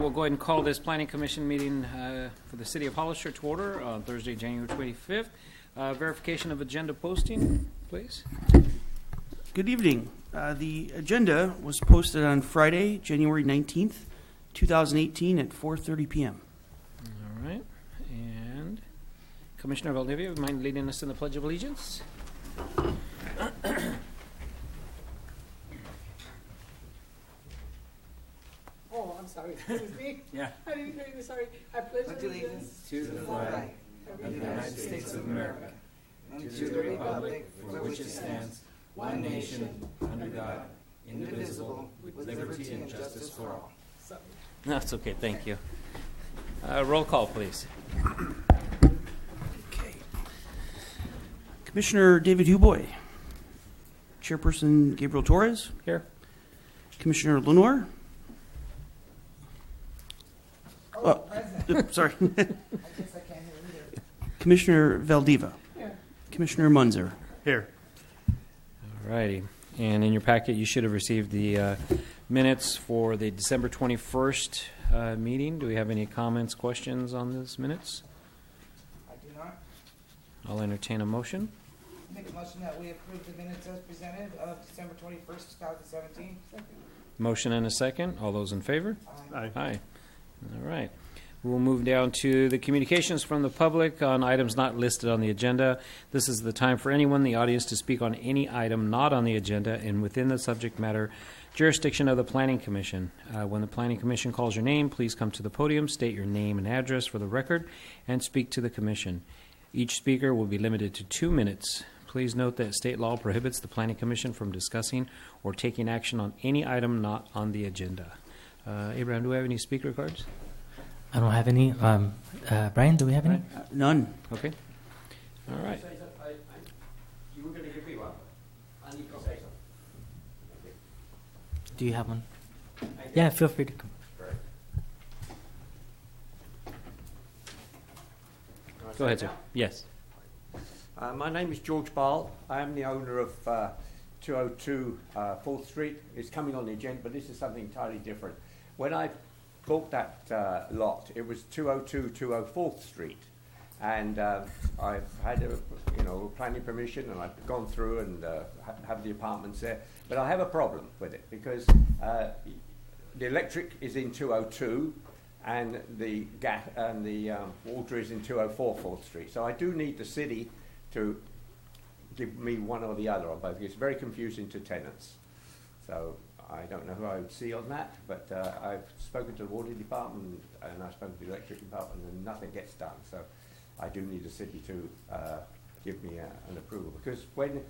we'll go ahead and call this Planning Commission meeting for the City of Hollister to order on Thursday, January 25th. Verification of agenda posting, please. Good evening. The agenda was posted on Friday, January 19th, 2018 at 4:30 p.m. All right. And Commissioner Valdivia, would you mind leading us in the Pledge of Allegiance? Oh, I'm sorry. It was me? Yeah. I didn't hear you. Sorry. I pledge allegiance to the flag of the United States of America and to the republic for which it stands, one nation, under God, indivisible, with liberty and justice for all. Sorry. No, it's okay. Thank you. Roll call, please. Okay. Commissioner David Huboy. Chairperson Gabriel Torres. Here. Commissioner Lenoir. Present. Sorry. I guess I can't hear either. Commissioner Valdiva. Here. Commissioner Munzer. Here. All righty. And in your packet, you should have received the minutes for the December 21st meeting. Do we have any comments, questions on those minutes? I do not. I'll entertain a motion. Make a motion that we approve the minutes as presented of December 21st, 2017. Second. Motion and a second. All those in favor? Aye. Aye. All right. We'll move down to the communications from the public on items not listed on the agenda. This is the time for anyone in the audience to speak on any item not on the agenda and within the subject matter jurisdiction of the Planning Commission. When the Planning Commission calls your name, please come to the podium, state your name and address for the record, and speak to the Commission. Each speaker will be limited to 2 minutes. Please note that state law prohibits the Planning Commission from discussing or taking action on any item not on the agenda. Abraham, do we have any speaker cards? I don't have any. Brian, do we have any? None. Okay. All right. You were going to give me one. I need to say something. Do you have one? Yeah, feel free to come. Go ahead, sir. Yes. My name is George Ball. I am the owner of 202 4th Street. It's coming on the agenda, but this is something entirely different. When I bought that lot, it was 202 204th Street, and I've had planning permission, and I've gone through and have the apartments there. But I have a problem with it because the electric is in 202, and the gas and the water is in 204 4th Street. So I do need the city to give me one or the other on both. It's very confusing to tenants. So I don't know who I would see on that, but I've spoken to the water department and I've spoken to the electric department, and nothing gets done. So I do need the city to give me an approval, because when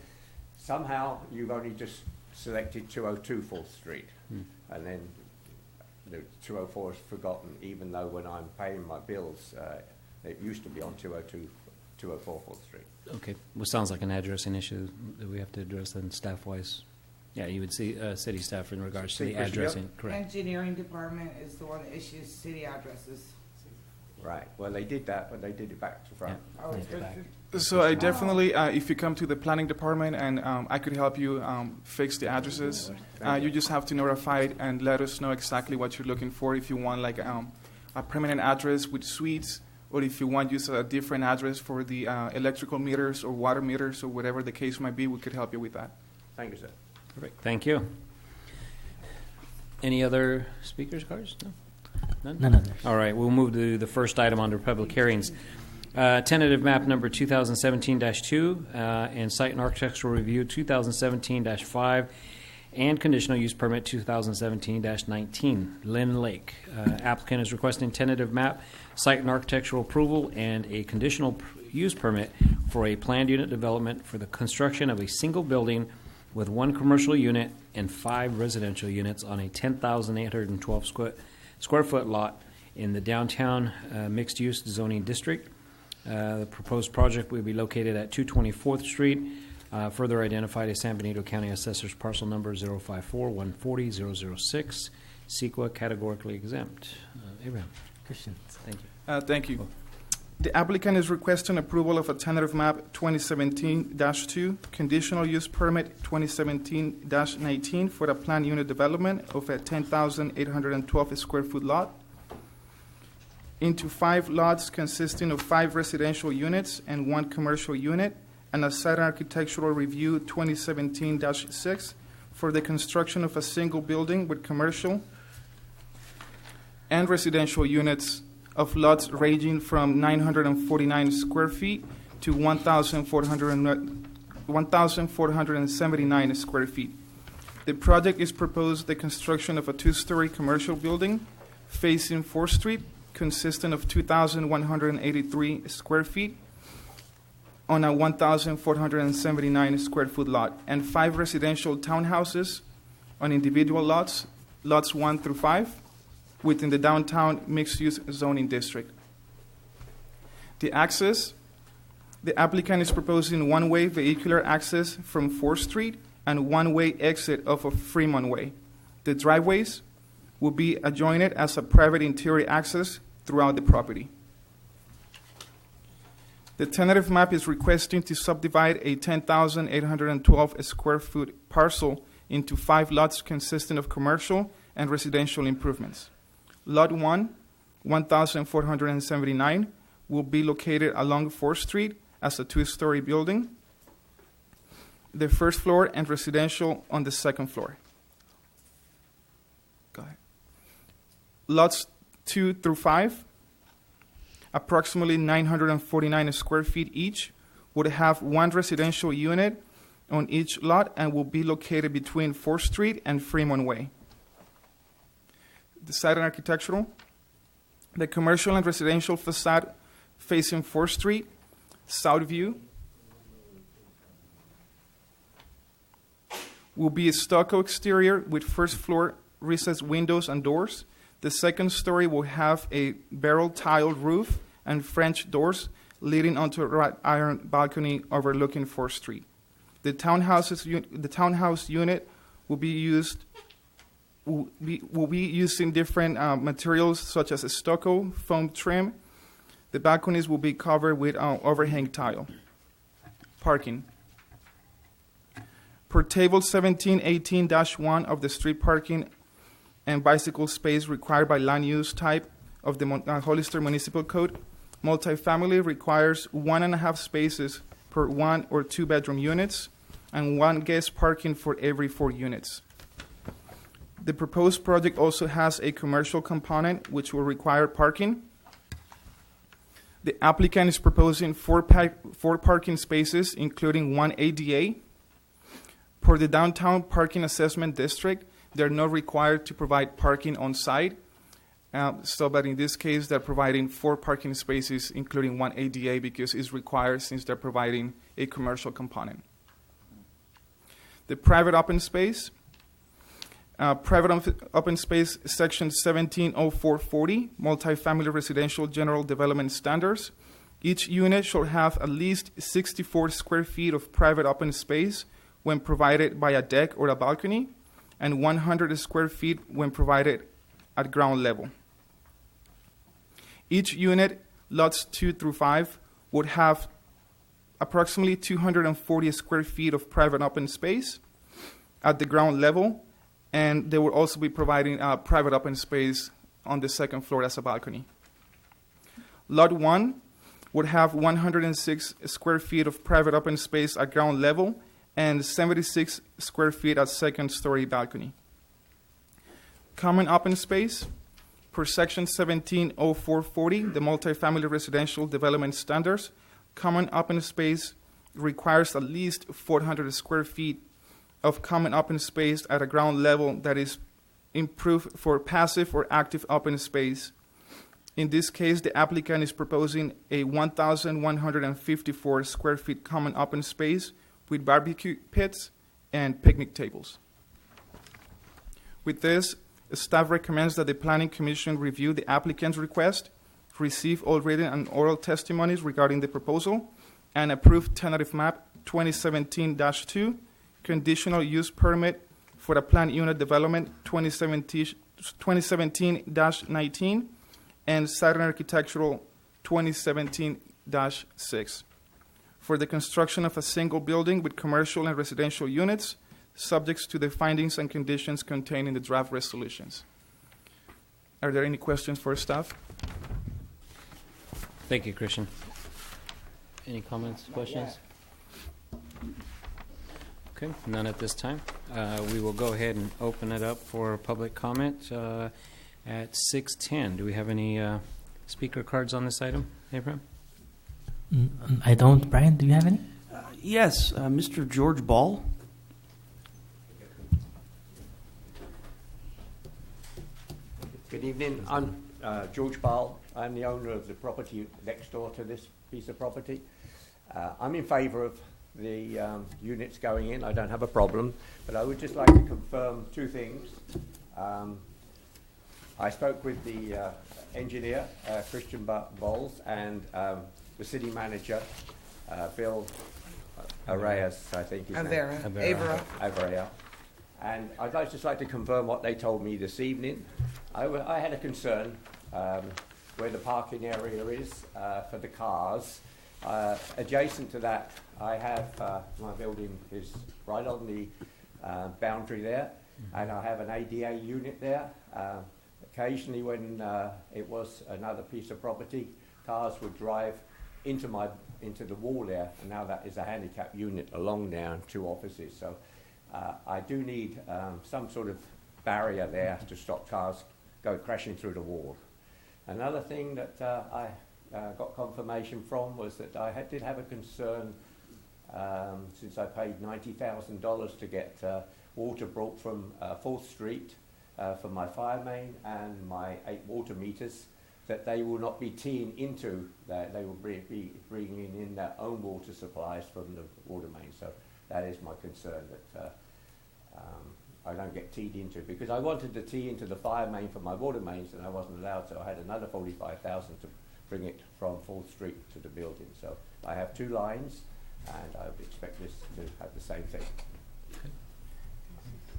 somehow you've only just selected 202 4th Street, and then the 204 is forgotten, even though when I'm paying my bills, it used to be on 202 204 4th Street. Okay. Well, sounds like an addressing issue that we have to address then staff-wise. Yeah, you would see city staff in regards to the addressing. Correct. Engineering department is the one that issues city addresses. Right. Well, they did that, but they did it back to front. Yeah. Oh, Take it back. So I definitely, if you come to the planning department and I could help you fix the addresses, you just have to notify it and let us know exactly what you're looking for. If you want like a permanent address with suites, or if you want just a different address for the electrical meters or water meters or whatever the case might be, we could help you with that. Thank you, sir. Perfect. Thank you. Any other speakers' cards? No? None? None others. All right. We'll move to the first item under public hearings. Tentative map number 2017-2 and site and architectural review 2017-5 and conditional use permit 2017-19. Lynn Lake. Applicant is requesting tentative map, site and architectural approval, and a conditional use permit for a planned unit development for the construction of a single building with 1 commercial unit and 5 residential units on a 10,812 square foot lot in the downtown mixed-use zoning district. The proposed project will be located at 224th Street, further identified as San Benito County Assessor's parcel number 054-140-006, CEQA categorically exempt. Abraham. Christian. Thank you. Thank you. The applicant is requesting approval of a tentative map 2017-2, conditional use permit 2017-19 for the planned unit development of a 10,812 square foot lot into 5 lots consisting of 5 residential units and 1 commercial unit, and a site and architectural review 2017-6 for the construction of a single building with commercial and residential units of lots ranging from 949 square feet to 1,479 square feet. The project is proposed the construction of a 2-story commercial building facing 4th Street, consisting of 2,183 square feet on a 1,479 square foot lot, and 5 residential townhouses on individual lots, lots 1 through 5, within the downtown mixed-use zoning district. The access, the applicant is proposing one-way vehicular access from 4th Street and one-way exit off of Fremont Way. The driveways will be adjoined as a private interior access throughout the property. The tentative map is requesting to subdivide a 10,812 square foot parcel into 5 lots consisting of commercial and residential improvements. Lot 1, 1,479, will be located along 4th Street as a 2-story building, the 1st floor, and residential on the 2nd floor. Go ahead. Lots 2 through 5, approximately 949 square feet each, would have 1 residential unit on each lot and will be located between 4th Street and Fremont Way. The site and architectural, the commercial and residential facade facing 4th Street, south view, will be a stucco exterior with 1st floor recessed windows and doors. The 2nd story will have a barrel tiled roof and French doors leading onto a wrought iron balcony overlooking 4th Street. The townhouse unit will be using different materials such as a stucco, foam trim. The balconies will be covered with overhang tile. Parking. Per table 1718-1 of the street parking and bicycle space required by land use type of the Hollister Municipal Code, multifamily requires 1.5 spaces per 1 or 2 bedroom units and 1 guest parking for every 4 units. The proposed project also has a commercial component which will require parking. The applicant is proposing 4 parking spaces, including 1 ADA. For the downtown parking assessment district, they're not required to provide parking on site. But in this case, they're providing 4 parking spaces, including 1 ADA, because it's required since they're providing a commercial component. The private open space. Open space section 170440, multifamily residential general development standards. Each unit shall have at least 64 square feet of private open space when provided by a deck or a balcony, and 100 square feet when provided at ground level. Each unit, lots 2 through 5, would have approximately 240 square feet of private open space at the ground level, and they will also be providing private open space on the 2nd floor as a balcony. Lot 1 would have 106 square feet of private open space at ground level and 76 square feet at 2nd story balcony. Common open space, per section 170440, the multifamily residential development standards, common open space requires at least 400 square feet of common open space at a ground level that is improved for passive or active open space. In this case, the applicant is proposing a 1,154 square feet common open space with barbecue pits and picnic tables. With this, staff recommends that the Planning Commission review the applicant's request, receive all written and oral testimonies regarding the proposal, and approve tentative map 2017-2, conditional use permit for the planned unit development 2017-19, and site and architectural 2017-6 for the construction of a single building with commercial and residential units, subject to the findings and conditions contained in the draft resolutions. Are there any questions for staff? Thank you, Christian. Any comments, questions? Okay, none at this time. We will go ahead and open it up for public comment at 6:10. Do we have any speaker cards on this item, Abraham? I don't. Brian, do you have any? Yes, Mr. George Ball. Good evening. I'm George Ball. I'm the owner of the property next door to this piece of property. I'm in favour of the units going in. I don't have a problem, but I would just like to confirm two things. I spoke with the engineer, Christian Bowles, and the city manager, Bill Arias, I think his name. Avera. And I'd just like to confirm what they told me this evening. I had a concern where the parking area is for the cars. Adjacent to that, I have my building is right on the boundary there, and I have an ADA unit there. Occasionally, when it was another piece of property, cars would drive into the wall there, and now that is a handicap unit along there and two offices. So I do need some sort of barrier there to stop cars go crashing through the wall. Another thing that I got confirmation from was that I did have a concern since I paid $90,000 to get water brought from 4th Street for my fire main and my 8 water meters, that they will not be teeing into that. They will be bringing in their own water supplies from the water main. So that is my concern, that I don't get teed into, because I wanted to tee into the fire main for my water mains and I wasn't allowed, so I had another $45,000 to bring it from 4th Street to the building. So I have 2 lines, and I would expect this to have the same thing.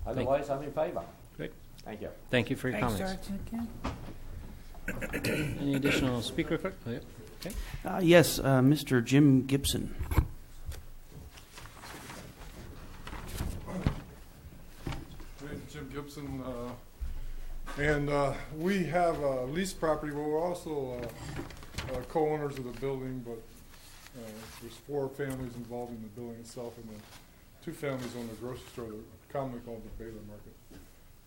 Otherwise, I'm in favour. Great. Thank you. Thank you for your comments. Any additional speaker cards? Oh, yeah. Okay. Yes, Mr. Jim Gibson. Jim Gibson, and we have a leased property, but we're also co-owners of the building, but there's 4 families involved in the building itself, and then 2 families own the grocery store, commonly called the Baylor Market.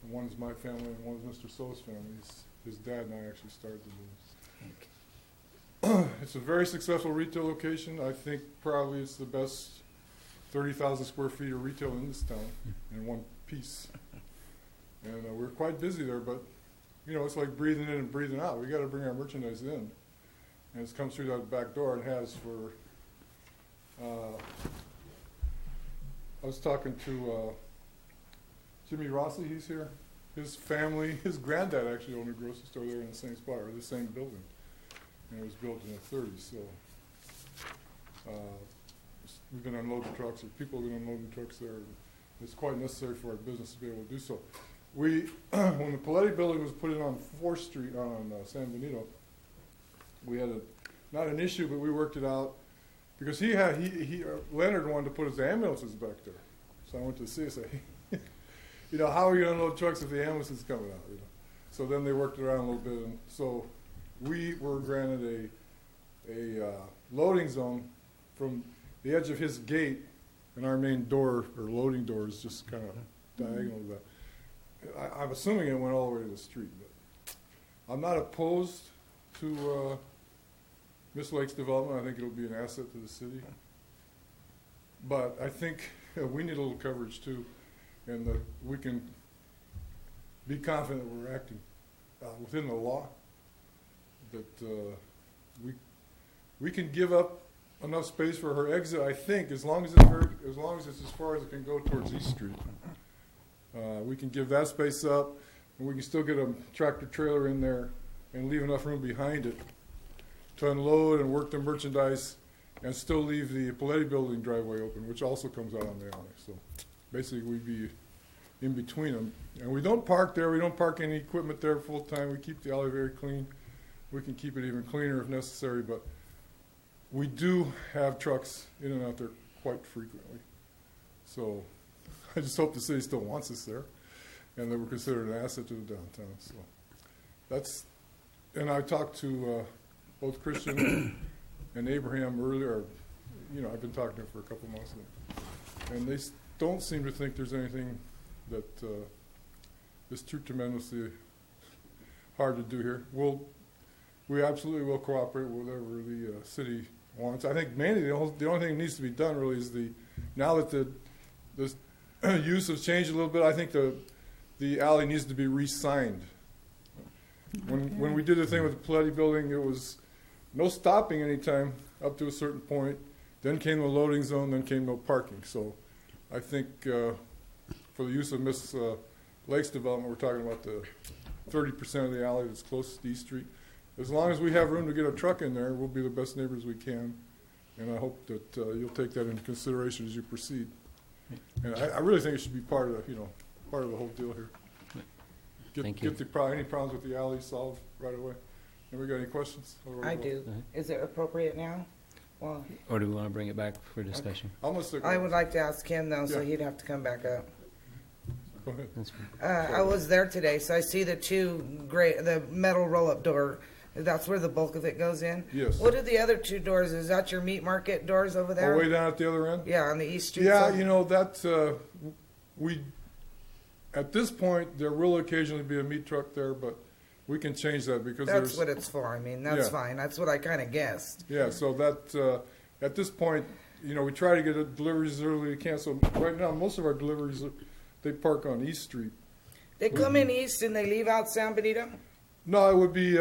And one is my family, and one is Mr. So's family. His dad and I actually started the business. It's a very successful retail location. I think probably it's the best 30,000 square feet of retail in this town in one piece. And we're quite busy there, but you know, it's like breathing in and breathing out. We got to bring our merchandise in, and it's come through that back door. It has for. I was talking to Jimmy Rossi. He's here. His family, his granddad actually owned a grocery store there in the same spot, or the same building, and it was built in the 30s. So we've been unloading trucks, or people have been unloading trucks there. It's quite necessary for our business to be able to do so. We, when the Paletti building was put in on 4th Street on San Benito, we had not an issue, but we worked it out because Leonard wanted to put his ambulances back there. So I went to the city and said, you know, how are you going to unload trucks if the ambulance is coming out? You know? So then they worked it around a little bit, and so we were granted a loading zone from the edge of his gate, and our main door or loading door is just kind of diagonal to that. I'm assuming it went all the way to the street, but I'm not opposed to Miss Lake's development. I think it'll be an asset to the city. But I think we need a little coverage too, and that we can be confident that we're acting within the law, that we can give up enough space for her exit, I think, as long as it's as far as it can go towards East Street. We can give that space up, and we can still get a tractor trailer in there and leave enough room behind it to unload and work the merchandise and still leave the Paletti building driveway open, which also comes out on the alley. So basically we'd be in between them. And we don't park there. We don't park any equipment there full time. We keep the alley very clean. We can keep it even cleaner if necessary, but we do have trucks in and out there quite frequently. So I just hope the city still wants us there and that we're considered an asset to the downtown. So that's, and I talked to both Christian and Abraham earlier. I've been talking to them for a couple months now, and they don't seem to think there's anything that is too tremendously hard to do here. We absolutely will cooperate with whatever the city wants. I think mainly the only thing that needs to be done really is now that the use has changed a little bit, I think the alley needs to be re-signed. When we did the thing with the Paletti building, it was no stopping anytime up to a certain point. Then came the loading zone, then came no parking. So I think for the use of Miss Lake's development, we're talking about the 30% of the alley that's close to East Street. As long as we have room to get a truck in there, we'll be the best neighbors we can. And I hope that you'll take that into consideration as you proceed. And I really think it should be part of the whole deal here. Thank you. Get any problems with the alley solved right away. Anybody got any questions? I do. Is it appropriate now? Well, Or do we want to bring it back for discussion? I would like to ask him though, so Yeah. he'd have to come back up. Go ahead. That's fine. I was there today, so I see the metal roll-up door. That's where the bulk of it goes in. Yes. What are the other two doors? Is that your meat market doors over there? Oh, way down at the other end? Yeah, on the East Street Yeah, side? that's, at this point, there will occasionally be a meat truck there, but we can change that because That's what it's for. I mean, that's Yeah. fine. That's what I kind of guessed. Yeah, so that, at this point, we try to get deliveries as early as we can. So right now, most of our deliveries, they park on East Street. They come in east and they leave out San Benito? No, it would be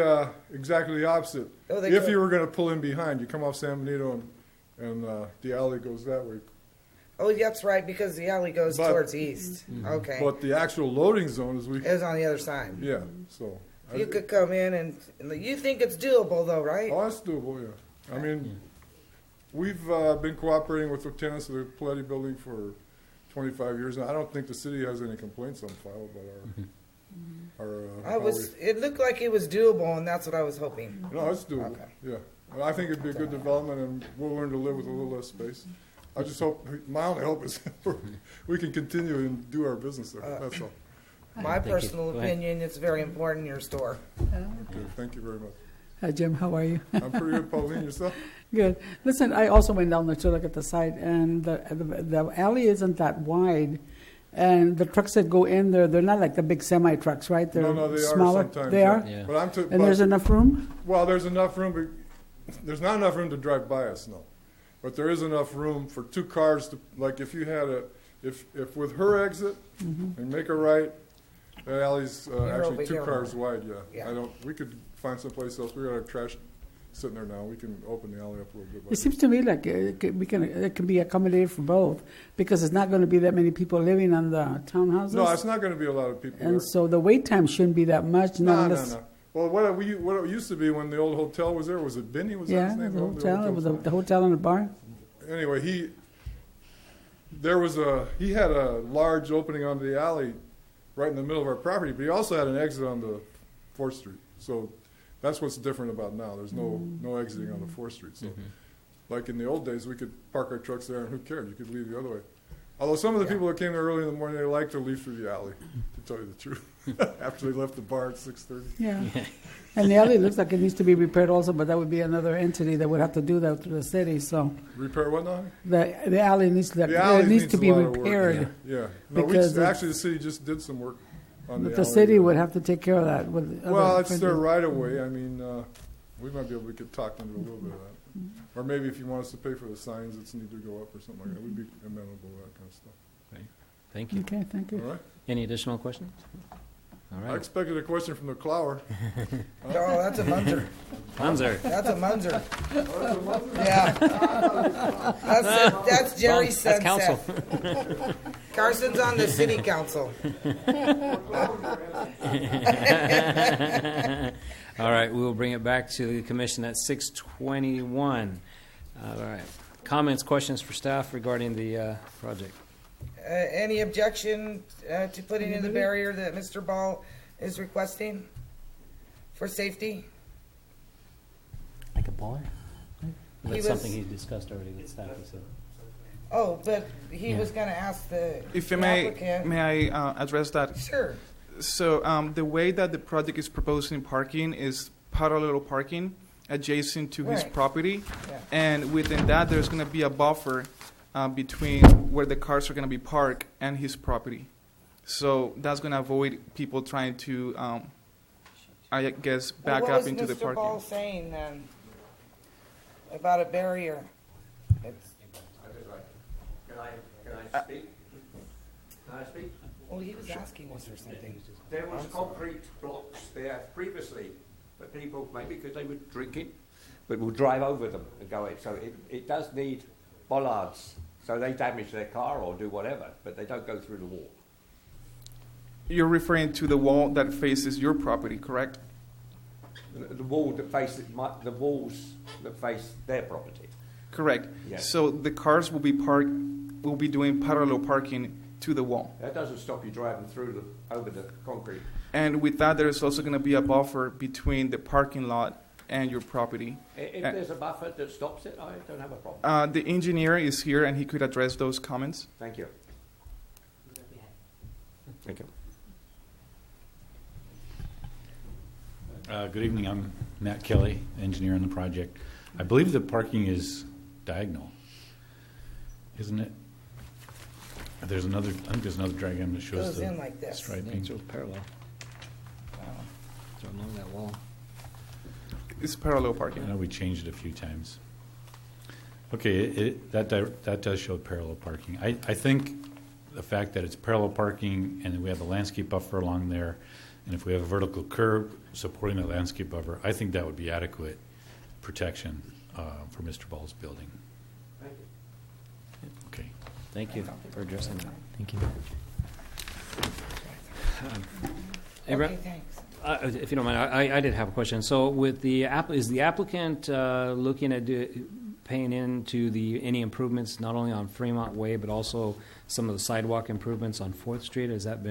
exactly the opposite. Oh, they If go- you were going to pull in behind, you come off San Benito and the alley goes that way. Oh, that's right, because the alley goes But- towards east. Okay. But the actual loading zone is It was on the other side. yeah, so. You could come in and you think it's doable though, right? Oh, that's doable, yeah. I mean, we've been cooperating with the tenants of the Paletti building for 25 years now. I don't think the city has any complaints on file about It looked like it was doable, and that's what I was hoping. No, it's doable, Okay. yeah. And I think it'd be a good development, and we'll learn to live with a little less space. I just hope, my only hope is we can continue and do our business there, that's all. My Thank you. personal Go ahead. opinion, it's very important in your store. Okay, thank you very much. Hi, Jim. How are you? I'm pretty good, Pauline, yourself? Good. Listen, I also went down there to look at the site, and the alley isn't that wide. And the trucks that go in there, they're not like the big semi trucks, right? They're No, they smaller. are sometimes. They yeah. are. Yeah. But And there's enough room. Well, there's enough room, but there's not enough room to drive by us, no. But there is enough room for two cars to, like if you had if with her exit and make a right, that alley's over actually two here. cars wide, Yeah. we could find someplace else. We got our trash sitting there now. We can open the alley up a little bit. It seems to me like it can be accommodated for both, because it's not going to be that many people living on the townhouses. No, it's not going to be a lot of people there. And so the wait time shouldn't be that much. No. Well, what it used to be when the old hotel was there, was it Benny? Was that Yeah, his name? the hotel. It was the hotel and the bar. Anyway, he had a large opening onto the alley right in the middle of our property, but he also had an exit on the 4th Street. So that's what's different about now. There's no exiting on the 4th Street. So like in the old days, we could park our trucks there and who cared? You could leave the other way. Although some of the people that came there early in the morning, they liked to leave through the alley, to tell you the truth, after they left the bar at 6:30. Yeah. And the alley looks like it needs to be repaired also, but that would be another entity that would have to do that through the city. So Repair what now? the alley needs to The alley needs to a be lot of work. repaired. Yeah. No, Because actually, the city just did some work on But the the alley. city would have to take care of that. With Well, other it's their friendly- right of way. I mean, we could talk into a little bit of that. Mm-hmm. Or maybe if you want us to pay for the signs that need to go up or something like that, we'd be amenable to that kind of stuff. Thank you. Okay, thank All you. right? Any additional questions? All I right. expected a question from the Clower. Oh, that's a Munzer. Munzer. That's a Munzer. Yeah. That's Jerry's That's sunset. council. Carson's on the city council. All right, we will bring it back to the commission at 6:21. All right. Comments, questions for staff regarding the project? Any objection to putting in the barrier that Mr. Ball is requesting for safety? Like a bar? That's was- something he discussed already with staff, he said. Oh, but he Yeah. was going to ask the If I applicant. may I address that? Sure. So the way that the project is proposing parking is parallel parking. adjacent to his Right. property, Yeah. and within that there's going to be a buffer between where the cars are going to be parked and his property. So that's going to avoid people trying to, I guess, back up into the What was Mr. Ball parking. saying then about a barrier? It's, Can I speak? Can I speak? well, he was asking us or something. There was concrete blocks there previously, but people, maybe because they were drinking, but will drive over them and go in. So it does need bollards, so they damage their car or do whatever, but they don't go through the wall. You're referring to the wall that faces your property, correct? The wall that faces the walls that face their property. Correct. Yes. So the cars will be doing parallel parking to the wall. That doesn't stop you driving through over the concrete. And with that, there is also going to be a buffer between the parking lot and your property. If there's a buffer that stops it, I don't have a problem. The engineer is here, and he could address those comments. Thank you. Thank you. Good evening. I'm Matt Kelly, engineer on the project. I believe the parking is diagonal, isn't it? I think there's another diagram that shows Goes the in like this. striping. It's parallel. So along that wall. It's parallel I parking. know we changed it a few times. Okay, that does show parallel parking. I think the fact that it's parallel parking and we have the landscape buffer along there, and if we have a vertical curb supporting the landscape buffer, I think that would be adequate protection for Mr. Ball's building. Thank you. Okay. Thank you for addressing that. Thank you. Hey, Brett? Okay, thanks. If you don't mind, I did have a question. So with the is the applicant looking at paying into any improvements not only on Fremont Way but also some of the sidewalk improvements on 4th Street? Is that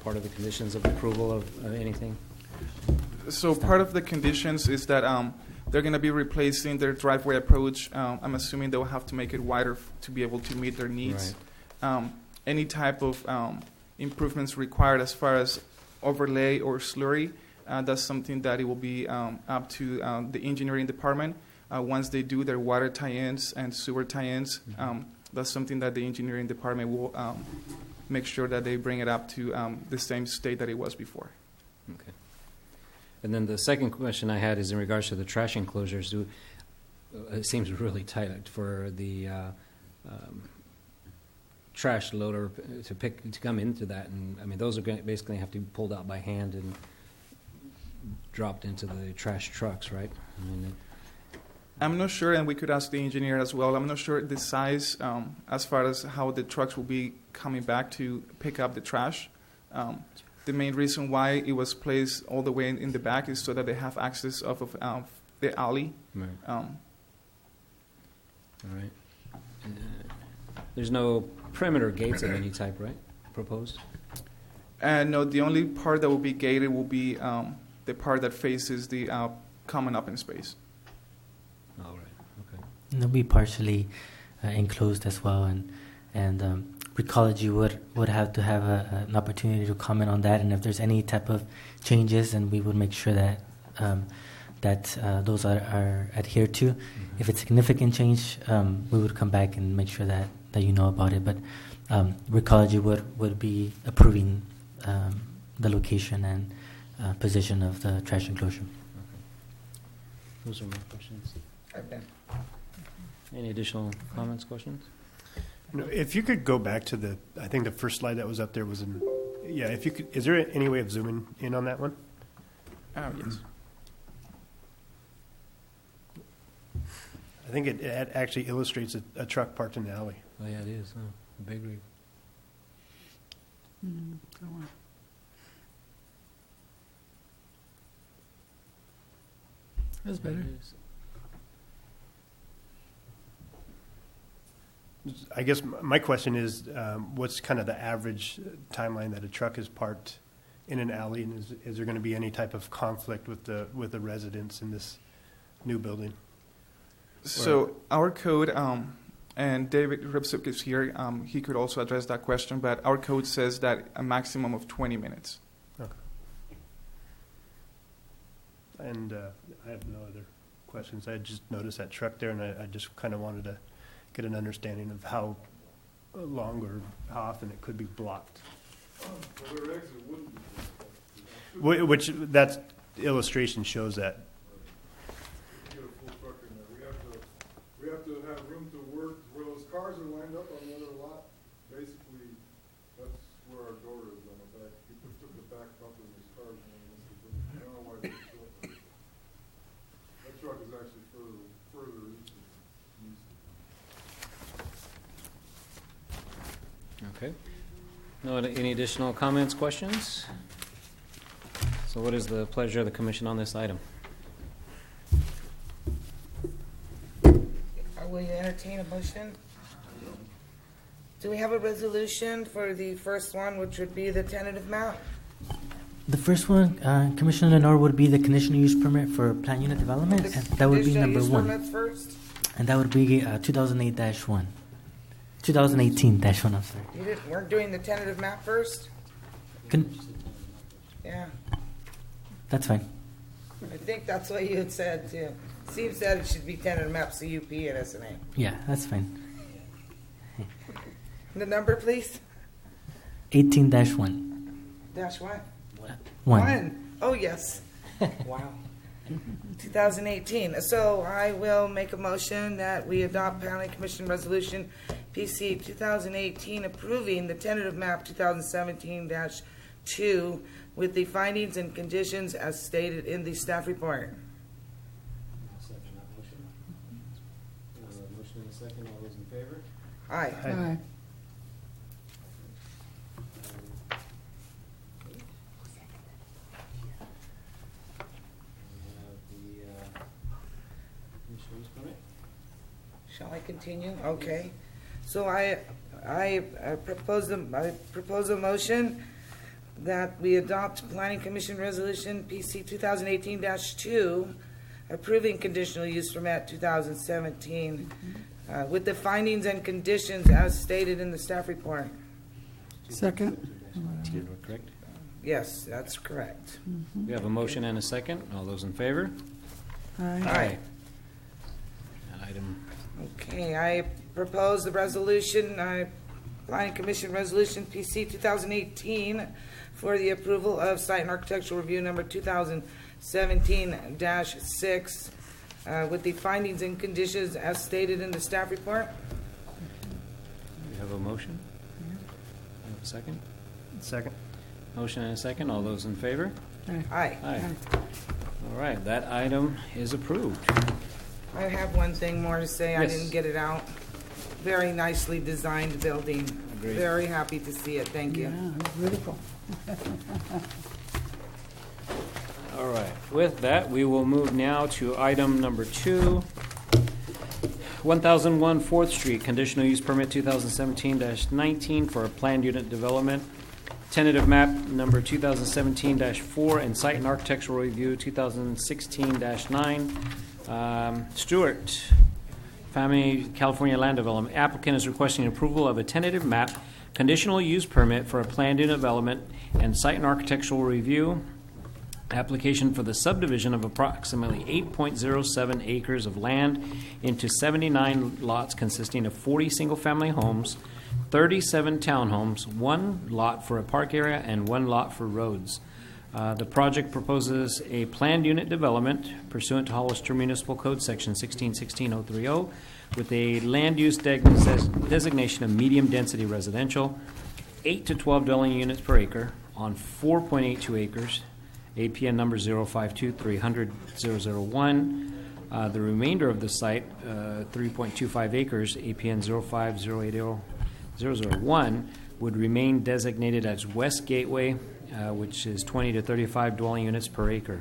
part of the conditions of approval of anything? So part of the conditions is that they're going to be replacing their driveway approach. I'm assuming they'll have to make it wider to be able to meet their needs. Any type of improvements required as far as overlay or slurry, that's something that it will be up to the engineering department. Once they do their water tie-ins and sewer tie-ins, that's something that the engineering department will make sure that they bring it up to the same state that it was before. Okay. And then the second question I had is in regards to the trash enclosures. It seems really tight for the trash loader to come into that, and I mean those are going to basically have to be pulled out by hand and dropped into the trash trucks, right? I mean, I'm not sure, and we could ask the engineer as well. I'm not sure the size as far as how the trucks will be coming back to pick up the trash. The main reason why it was placed all the way in the back is so that they have access off of the alley. right. All right. There's no perimeter gates of any type, right? Proposed? And no, the only part that will be gated will be the part that faces the common open space. All right. Okay. And it'll be partially enclosed as well, and Recology would have to have an opportunity to comment on that, and if there's any type of changes, then we would make sure that those are adhered to. Mm-hmm. If it's significant change, we would come back and make sure that you know about it. But Recology would be approving the location and position of the trash enclosure. Okay. Those are my questions. Okay. Any additional comments, questions? No, if you could go back to I think the first slide that was up there was if you could, is there any way of zooming in on that one? Yes. I think it actually illustrates a truck parked in the alley. Oh yeah, it is. A big rig. Go on. That's better. It is. I guess my question is, what's kind of the average timeline that a truck is parked in an alley, and is there going to be any type of conflict with the residents in this new building? So our code, and David Ripsuk is here, he could also address that question, but our code says that a maximum of 20 minutes. Okay. And I have no other questions. I just noticed that truck there, and I just kind of wanted to get an understanding of how long or how often it could be blocked. Well, their exit wouldn't be. Which that illustration shows that. Get a full truck in there. We have to have room to work where those cars are lined up on the other lot. Basically, that's where our door is on the back. We took the back bumper of those cars and I don't know why they show up there. That truck is actually further east. Okay. No, any additional comments, questions? So what is the pleasure of the commission on this item? Will you entertain a motion? Do we have a resolution for the first one, which would be the tentative map? The first one, Commissioner Lenore, would be the conditional use permit for plant unit development. The And that would be conditional number use one. permits first? And that would be 2008-1. 2018-1, I'm sorry. We're doing the tentative map first? Yeah, That's fine. I think that's what you had said too. Steve said it should be tentative map CUP and SNA. Yeah, that's fine. The number, please? 18-1. Dash what? 1. Oh, yes. Wow. 2018. So I will make a motion that we adopt Planning Commission Resolution PC 2018 approving the tentative map 2017-2 with the findings and conditions as stated in the staff report. I'll second that motion. Motion and a second. All those in favor? Aye. Aye. Shall I continue? Okay. So I propose a motion that we adopt Planning Commission Resolution PC 2018-2 approving conditional use permit 2017 with the findings and conditions as stated in the staff report. Second. Correct. Yes, that's correct. We have a motion and a second. All those in favor? Aye. Aye. That item. Okay, I propose the resolution, Planning Commission Resolution PC 2018 for the approval of Site and Architectural Review number 2017-6 with the findings and conditions as stated in the staff report. We have a motion. We have a second. Second. Motion and a second. All those in favor? Aye. Aye. All right, that item is approved. I have one thing more to say. I Yes. didn't get it out. Very nicely designed building. Agreed. Very happy to see it. Thank you. Yeah, it's beautiful. All right, with that, we will move now to item number 2. 1001 4th Street, conditional use permit 2017-19 for a planned unit development. Tentative map number 2017-4 and site and architectural review 2016-9. Stewart, Family California Land Development. Applicant is requesting approval of a tentative map, conditional use permit for a planned unit development and site and architectural review application for the subdivision of approximately 8.07 acres of land into 79 lots consisting of 40 single-family homes, 37 townhomes, 1 lot for a park area, and 1 lot for roads. The project proposes a planned unit development pursuant to Hollister Municipal Code Section 1616.030 with a land use designation of medium-density residential, 8 to 12 dwelling units per acre on 4.82 acres, APN number 052-300-001. The remainder of the site, 3.25 acres, APN 05080-001, would remain designated as West Gateway, which is 20 to 35 dwelling units per acre.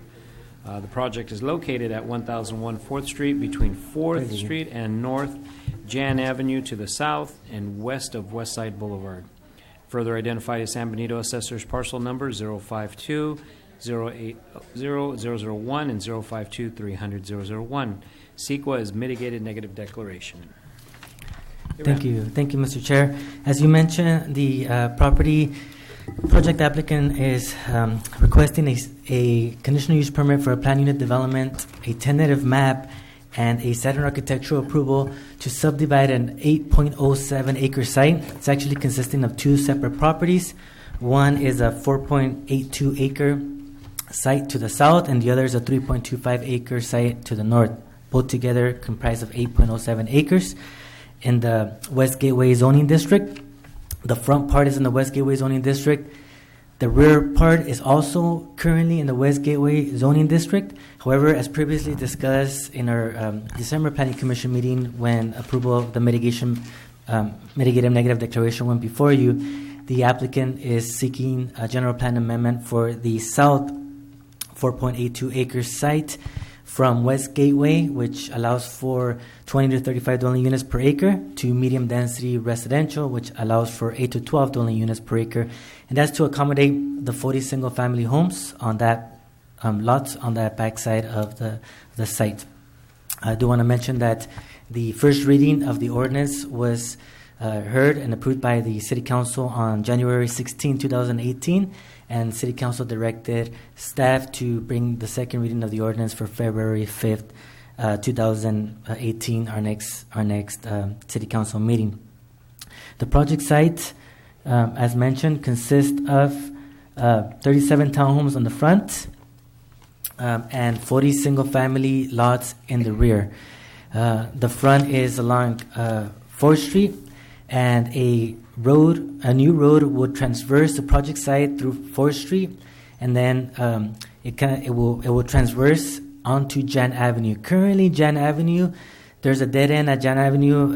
The project is located at 1001 4th Street between 4th Street and North Jan Avenue to the south and west of Westside Boulevard. Further identified as San Benito Assessor's parcel number 052-080-001 and 052-300-001. CEQA is mitigated negative declaration. Thank you, Mr. Chair. As you mentioned, the property Project applicant is requesting a conditional use permit for a plan unit development, a tentative map, and a site and architectural approval to subdivide an 8.07 acre site. It's actually consisting of two separate properties. One is a 4.82 acre site to the south, and the other is a 3.25 acre site to the north. Both together comprise of 8.07 acres in the West Gateway zoning district. The front part is in the West Gateway zoning district. The rear part is also currently in the West Gateway zoning district. However, as previously discussed in our December Planning Commission meeting, when approval of the mitigative negative declaration went before you, the applicant is seeking a general plan amendment for the south 4.82 acre site from West Gateway, which allows for 20 to 35 dwelling units per acre, to medium density residential, which allows for 8 to 12 dwelling units per acre. And that's to accommodate the 40 single family homes on that lots on that backside of the site. I do want to mention that the first reading of the ordinance was heard and approved by the City Council on January 16, 2018, and City Council directed staff to bring the second reading of the ordinance for February 5th, 2018, our next City Council meeting. The project site, as mentioned, consists of 37 townhomes on the front and 40 single-family lots in the rear. The front is along 4th Street, and a new road would traverse the project site through 4th Street, and then it will transverse onto Jan Avenue. Currently, Jan Avenue, there's a dead end at Jan Avenue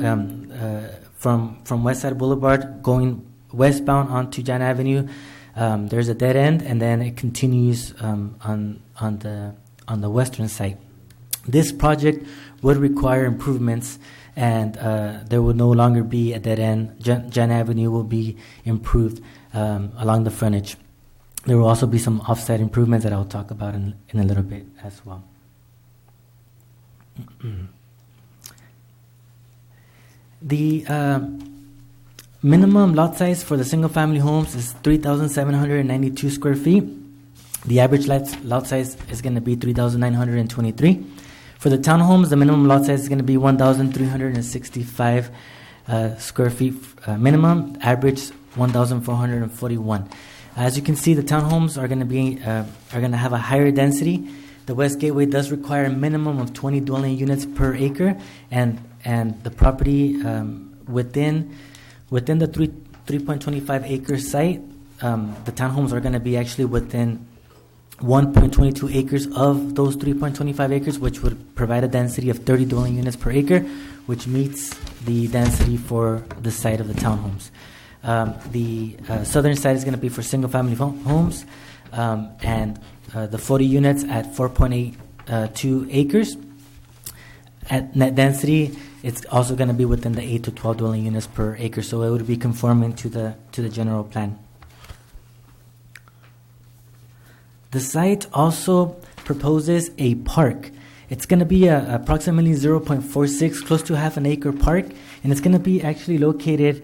from Westside Boulevard going westbound onto Jan Avenue. There's a dead end, and then it continues on the western side. This project would require improvements, and there will no longer be a dead end. Jan Avenue will be improved along the frontage. There will also be some offsite improvements that I'll talk about in a little bit as well. The minimum lot size for the single-family homes is 3,792 square feet. The average lot size is going to be 3,923. For the townhomes, the minimum lot size is going to be 1,365 square feet minimum. Average 1,441. As you can see, the townhomes are going to have a higher density. The West Gateway does require a minimum of 20 dwelling units per acre, and the property within the 3.25 acre site, the townhomes are going to be actually within 1.22 acres of those 3.25 acres, which would provide a density of 30 dwelling units per acre, which meets the density for the site of the townhomes. The southern side is going to be for single-family homes, and the 40 units at 4.82 acres. At net density, it's also going to be within the 8 to 12 dwelling units per acre, so it would be conforming to the general plan. The site also proposes a park. It's going to be approximately 0.46, close to half an acre park, and it's going to be actually located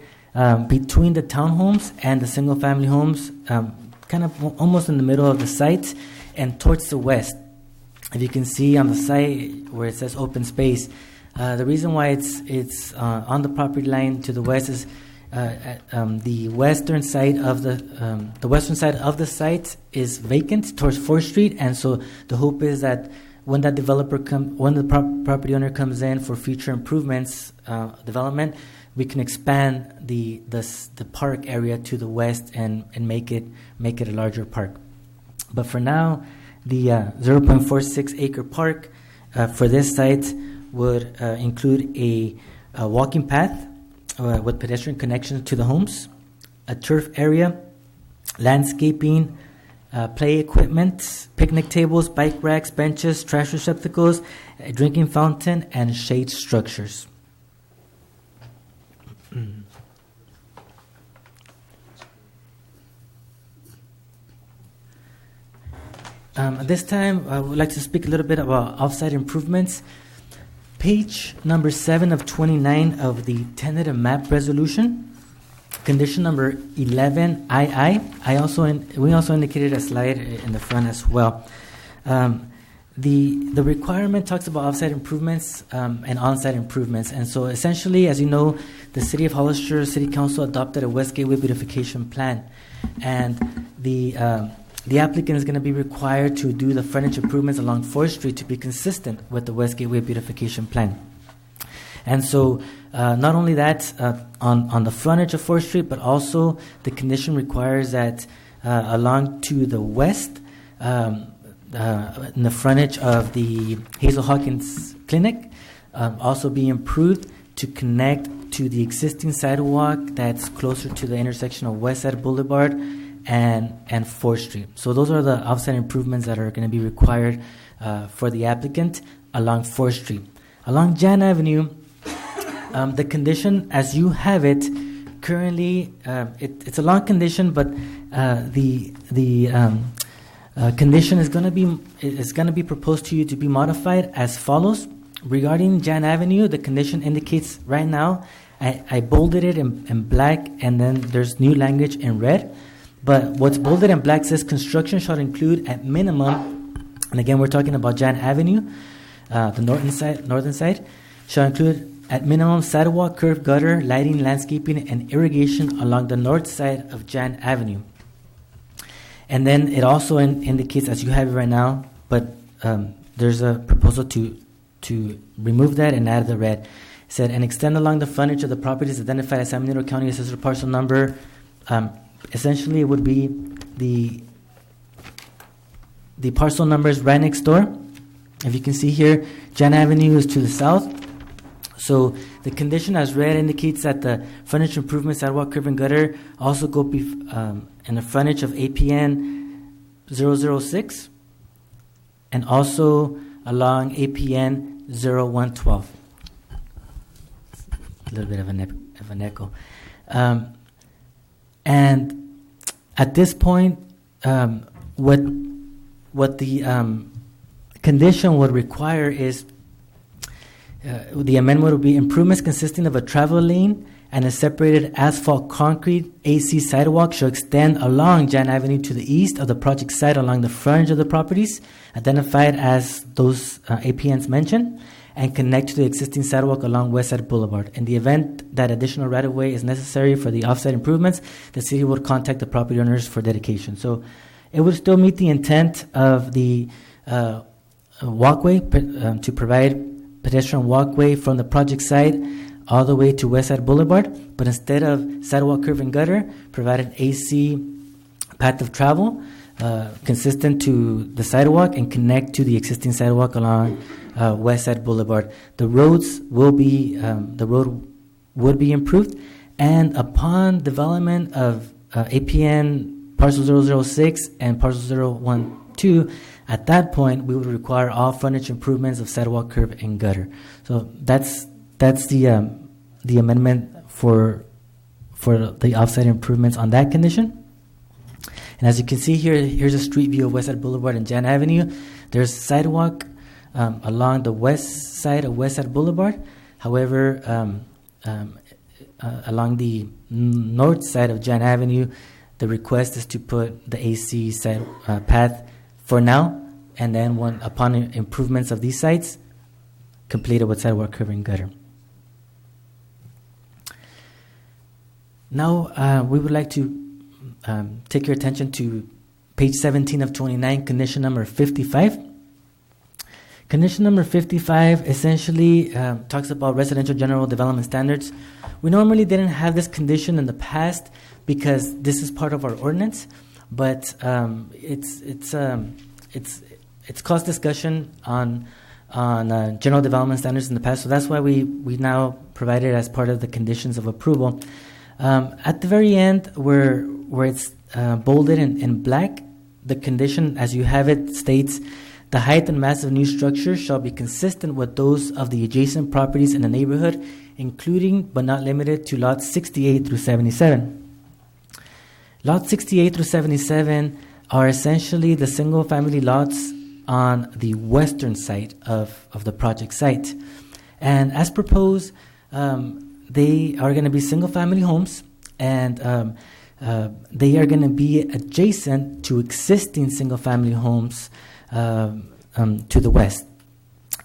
between the townhomes and the single-family homes, kind of almost in the middle of the site and towards the west. If you can see on the site where it says open space, the reason why it's on the property line to the west is the western side of the site is vacant towards 4th Street, and so the hope is that when the property owner comes in for future improvements, development, we can expand the park area to the west and make it a larger park. But for now, the 0.46 acre park for this site would include a walking path with pedestrian connections to the homes, a turf area, landscaping, play equipment, picnic tables, bike racks, benches, trash receptacles, a drinking fountain, and shade structures. At this time, I would like to speak a little bit about offsite improvements. Page number 7 of 29 of the tentative map resolution Condition number 11, we also indicated a slide in the front as well. The requirement talks about off-site improvements and on-site improvements. And so essentially, as you know, the City of Hollister City Council adopted a West Gateway beautification plan. And the applicant is going to be required to do the frontage improvements along 4th Street to be consistent with the West Gateway beautification plan. And so not only that, on the frontage of 4th Street, but also the condition requires that along to the west, in the frontage of the Hazel Hawkins Clinic, also be improved to connect to the existing sidewalk that's closer to the intersection of West Side Boulevard and 4th Street. So those are the offsite improvements that are going to be required for the applicant along 4th Street. Along Jan Avenue, the condition as you have it currently, it's a long condition, but the condition is going to be proposed to you to be modified as follows. Regarding Jan Avenue, the condition indicates right now, I bolded it in black, and then there's new language in red. But what's bolded in black says construction shall include at minimum, and again we're talking about Jan Avenue, the northern side, shall include at minimum sidewalk, curb, gutter, lighting, landscaping, and irrigation along the north side of Jan Avenue. And then it also indicates, as you have it right now, but there's a proposal to remove that and add the red. It said, and extend along the frontage of the properties identified as San Benito County Assessor Parcel Number. Essentially, it would be the parcel numbers right next door. If you can see here, Jan Avenue is to the south. So the condition as read indicates that the frontage improvement, sidewalk, curb, and gutter also go in the frontage of APN 006 and also along APN 0112. A little bit of an echo. And at this point, what the condition would require is the amendment would be improvements consisting of a travel lane and a separated asphalt concrete AC sidewalk shall extend along Jan Avenue to the east of the project site along the frontage of the properties identified as those APNs mentioned and connect to the existing sidewalk along West Side Boulevard. In the event that additional right-of-way is necessary for the offsite improvements, the city would contact the property owners for dedication. So it would still meet the intent of the walkway to provide pedestrian walkway from the project site all the way to West Side Boulevard, but instead of sidewalk, curb, and gutter, provide an AC path of travel consistent to the sidewalk and connect to the existing sidewalk along West Side Boulevard. The roads will be the road would be improved, and upon development of APN parcel 006 and parcel 012, at that point we would require all frontage improvements of sidewalk, curb, and gutter. So that's the amendment for the offsite improvements on that condition. And as you can see here, here's a street view of West Side Boulevard and Jan Avenue. There's sidewalk along the west side of West Side Boulevard. However, along the north side of Jan Avenue, the request is to put the AC side path for now, and then upon improvements of these sites, completed with sidewalk, curb, and gutter. Now, we would like to take your attention to page 17 of 29, condition number 55. Condition number 55 essentially talks about residential general development standards. We normally didn't have this condition in the past because this is part of our ordinance, but it's caused discussion on general development standards in the past, so that's why we now provide it as part of the conditions of approval. At the very end, where it's bolded in black, the condition as you have it states, the height and mass of new structures shall be consistent with those of the adjacent properties in the neighborhood, including but not limited to lots 68 through 77. Lots 68 through 77 are essentially the single-family lots on the western side of the project site. And as proposed, they are going to be single-family homes and they are going to be adjacent to existing single-family homes to the west.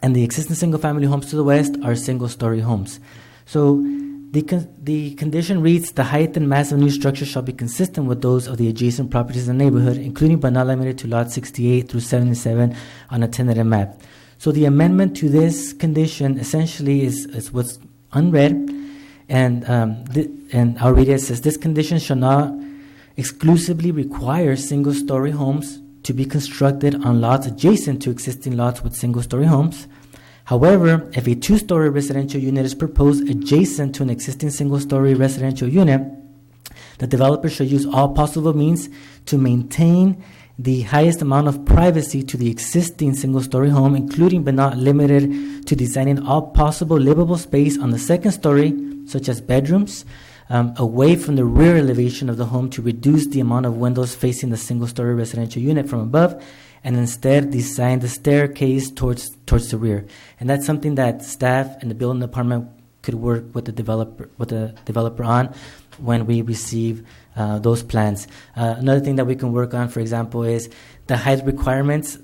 And the existing single-family homes to the west are single-story homes. So the condition reads, the height and mass of new structures shall be consistent with those of the adjacent properties in the neighborhood, including but not limited to lots 68 through 77 on a tentative map. So the amendment to this condition essentially is what's unread, and I'll read it. It says, this condition shall not exclusively require single-story homes to be constructed on lots adjacent to existing lots with single-story homes. However, if a two-story residential unit is proposed adjacent to an existing single-story residential unit, the developer shall use all possible means to maintain the highest amount of privacy to the existing single-story home, including but not limited to designing all possible livable space on the second story, such as bedrooms, away from the rear elevation of the home to reduce the amount of windows facing the single-story residential unit from above, and instead design the staircase towards the rear. And that's something that staff and the building department could work with the developer on when we receive those plans. Another thing that we can work on, for example, is the height requirements.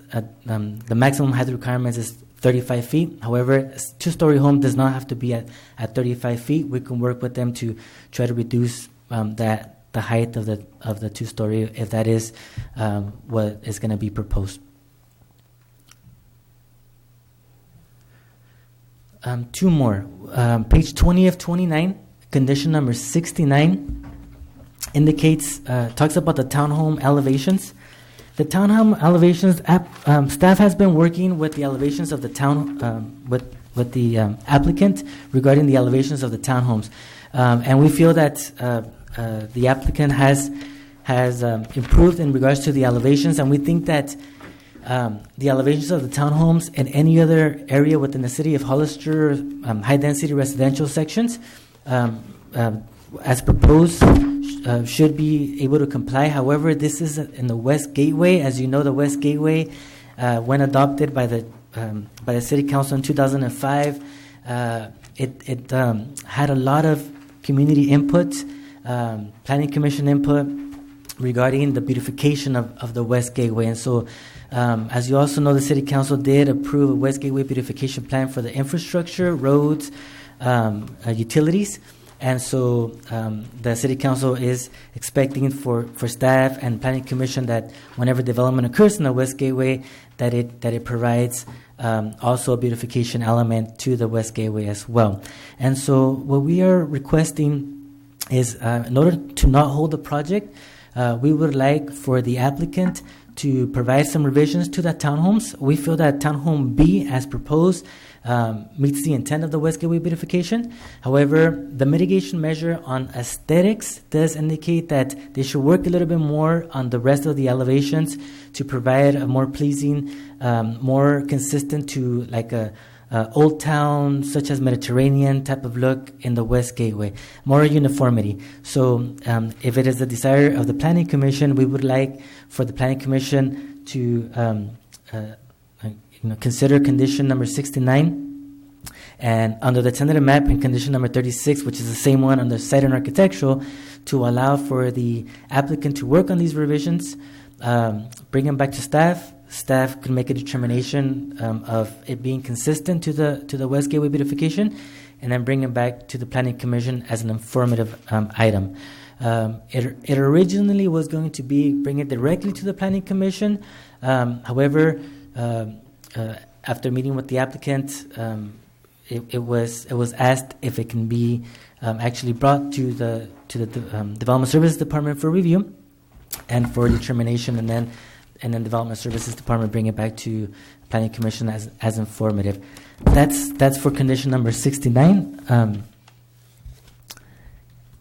The maximum height requirements is 35 feet. However, a two-story home does not have to be at 35 feet. We can work with them to try to reduce the height of the two-story, if that is what is going to be proposed. Two more. Page 20 of 29, condition number 69 indicates, talks about the townhome elevations. The townhome elevations, staff has been working with the elevations of the with the applicant regarding the elevations of the townhomes, and we feel that the applicant has improved in regards to the elevations, and we think that the elevations of the townhomes in any other area within the city of Hollister, high-density residential sections, as proposed, should be able to comply. However, this is in the West Gateway. As you know, the West Gateway, when adopted by the City Council in 2005, it had a lot of community input, Planning Commission input regarding the beautification of the West Gateway. And so, as you also know, the City Council did approve a West Gateway beautification plan for the infrastructure, roads, utilities. And so the City Council is expecting for staff and Planning Commission that whenever development occurs in the West Gateway, that it provides also a beautification element to the West Gateway as well. And so what we are requesting is, in order to not hold the project, we would like for the applicant to provide some revisions to the townhomes. We feel that Townhome B, as proposed, meets the intent of the West Gateway beautification. However, the mitigation measure on aesthetics does indicate that they should work a little bit more on the rest of the elevations to provide a more pleasing, more consistent to like a old town, such as Mediterranean type of look in the West Gateway, more uniformity. So if it is the desire of the Planning Commission, we would like for the Planning Commission to consider condition number 69, and under the tentative map and condition number 36, which is the same one under site and architectural, to allow for the applicant to work on these revisions, bring them back to staff. Staff could make a determination of it being consistent to the West Gateway beautification, and then bring it back to the Planning Commission as an informative item. It originally was going to be bring it directly to the Planning Commission. However, after meeting with the applicant, it was asked if it can be actually brought to the Development Services Department for review and for determination, and then Development Services Department bring it back to Planning Commission as informative. That's for condition number 69.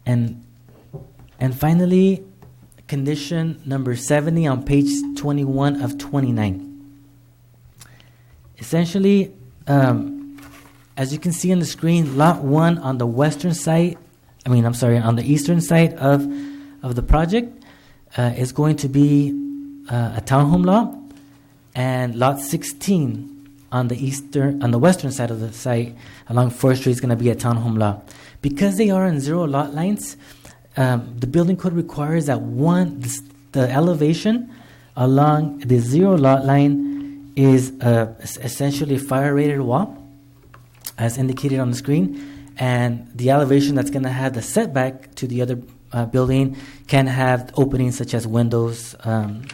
And finally, condition number 70 on page 21 of 29. Essentially, as you can see on the screen, lot 1 on the western side, on the eastern side of the project is going to be a townhome lot, and lot 16 on the western side of the site along 4th Street is going to be a townhome lot. Because they are in zero lot lines, the building code requires that the elevation along the zero lot line is essentially a fire-rated wall, as indicated on the screen, and the elevation that's going to have the setback to the other building can have openings such as windows,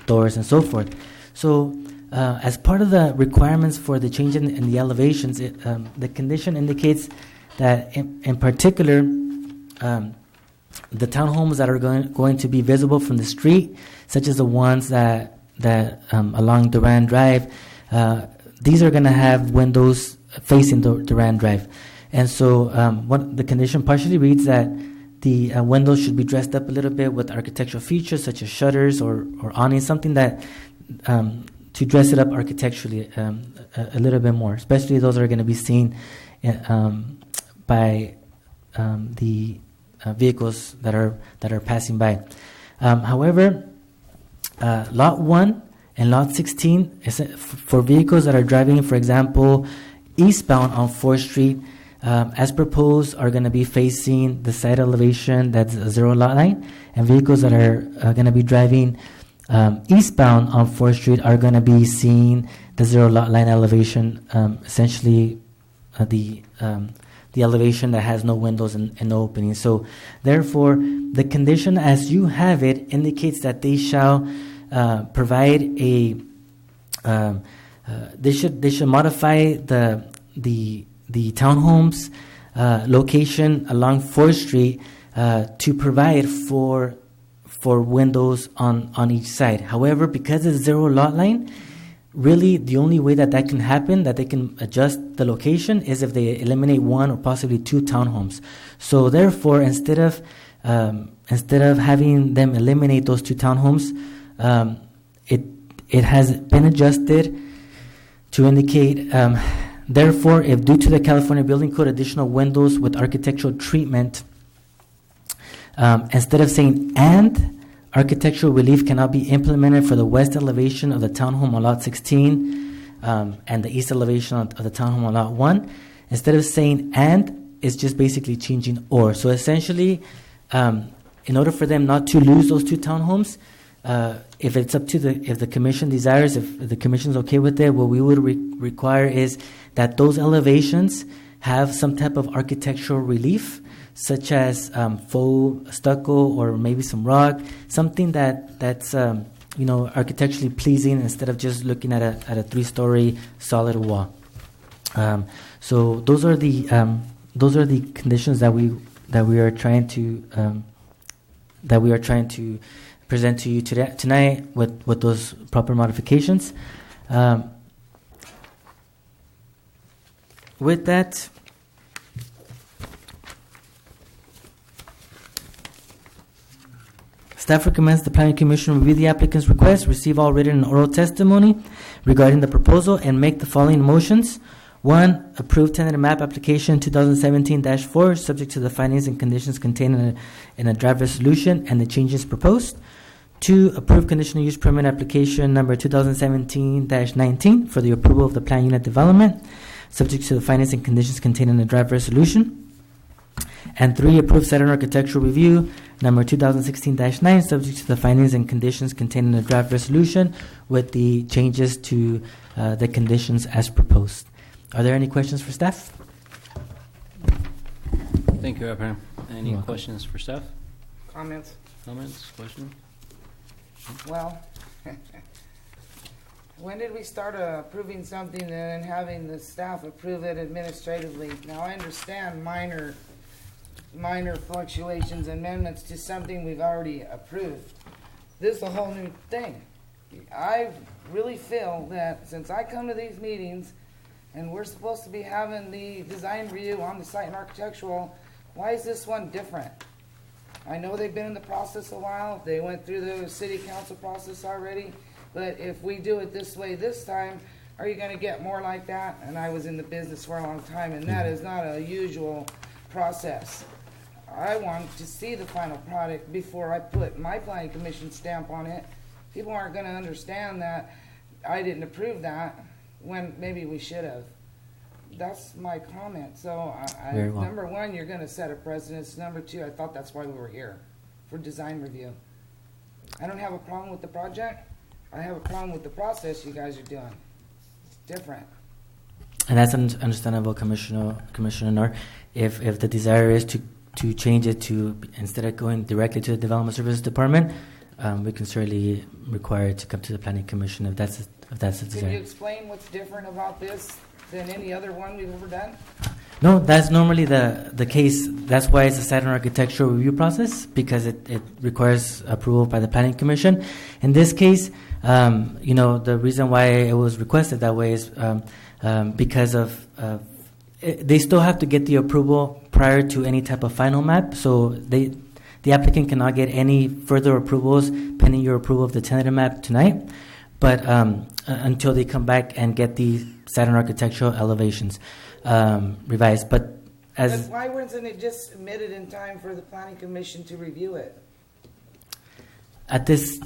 doors, and so forth. So, as part of the requirements for the change in the elevations, the condition indicates that, in particular, the townhomes that are going to be visible from the street, such as the ones that along Durand Drive, these are going to have windows facing Durand Drive. And so what the condition partially reads that the windows should be dressed up a little bit with architectural features such as shutters or awnings, something that to dress it up architecturally a little bit more, especially those that are going to be seen by the vehicles that are passing by. However, Lot 1 and Lot 16 is for vehicles that are driving, for example, eastbound on 4th Street, as proposed, are going to be facing the side elevation that's a zero lot line, and vehicles that are going to be driving eastbound on 4th Street are going to be seeing the zero lot line elevation, essentially the elevation that has no windows and no openings. So, therefore, the condition as you have it indicates that they shall provide a they should modify the townhomes location along 4th Street to provide for windows on each side. However, because it's zero lot line, really the only way that can happen, that they can adjust the location, is if they eliminate one or possibly two townhomes. So therefore, instead of having them eliminate those two townhomes, it has been adjusted to indicate, therefore, if due to the California Building Code additional windows with architectural treatment, instead of saying and architectural relief cannot be implemented for the west elevation of the townhome on lot 16 and the east elevation of the townhome on lot 1, instead of saying and, it's just basically changing or. So essentially, in order for them not to lose those two townhomes, if it's up to if the commission desires, if the commission is okay with it, what we would require is that those elevations have some type of architectural relief, such as faux stucco or maybe some rock, something that's architecturally pleasing instead of just looking at a 3-story solid wall. So those are the conditions that we are trying to present to you tonight with those proper modifications. With that, staff recommends the Planning Commission review the applicant's request, receive all written and oral testimony regarding the proposal, and make the following motions. 1. Approve tentative map application 2017-4, subject to the findings and conditions contained in a draft resolution and the changes proposed. 2. Approve conditional use permit application number 2017-19 for the approval of the plan unit development, subject to the findings and conditions contained in the draft resolution. And 3. Approve Saturn Architectural Review number 2016-9, subject to the findings and conditions contained in the draft resolution with the changes to the conditions as proposed. Are there any questions for staff? Thank you, Abraham. Any questions for staff? Comments? Questions? Well, when did we start approving something and then having the staff approve it administratively? Now, I understand minor fluctuations, amendments to something we've already approved. This is a whole new thing. I really feel that since I come to these meetings and we're supposed to be having the design review on the site and architectural, why is this one different? I know they've been in the process a while. They went through the city council process already. But if we do it this way this time, are you going to get more like that? And I was in the business for a long time, and that is not a usual process. I want to see the final product before I put my planning commission stamp on it. People aren't going to understand that I didn't approve that when maybe we should have. That's my comment. So, Very well. Number one, you're going to set a precedence. Number two, I thought that's why we were here. for design review. I don't have a problem with the project. I have a problem with the process you guys are doing. It's different. And that's understandable, Commissioner Nor. If the desire is to change it to, instead of going directly to the Development Services Department, we can certainly require it to come to the Planning Commission if that's the desire. Can you explain what's different about this than any other one we've ever done? No, that's normally the case. That's why it's a site and architectural review process, because it requires approval by the Planning Commission. In this case, the reason why it was requested that way is because of they still have to get the approval prior to any type of final map. So the applicant cannot get any further approvals pending your approval of the tentative map tonight, but until they come back and get the site and architectural elevations revised. But why wasn't it just submitted in time for the Planning Commission to review it?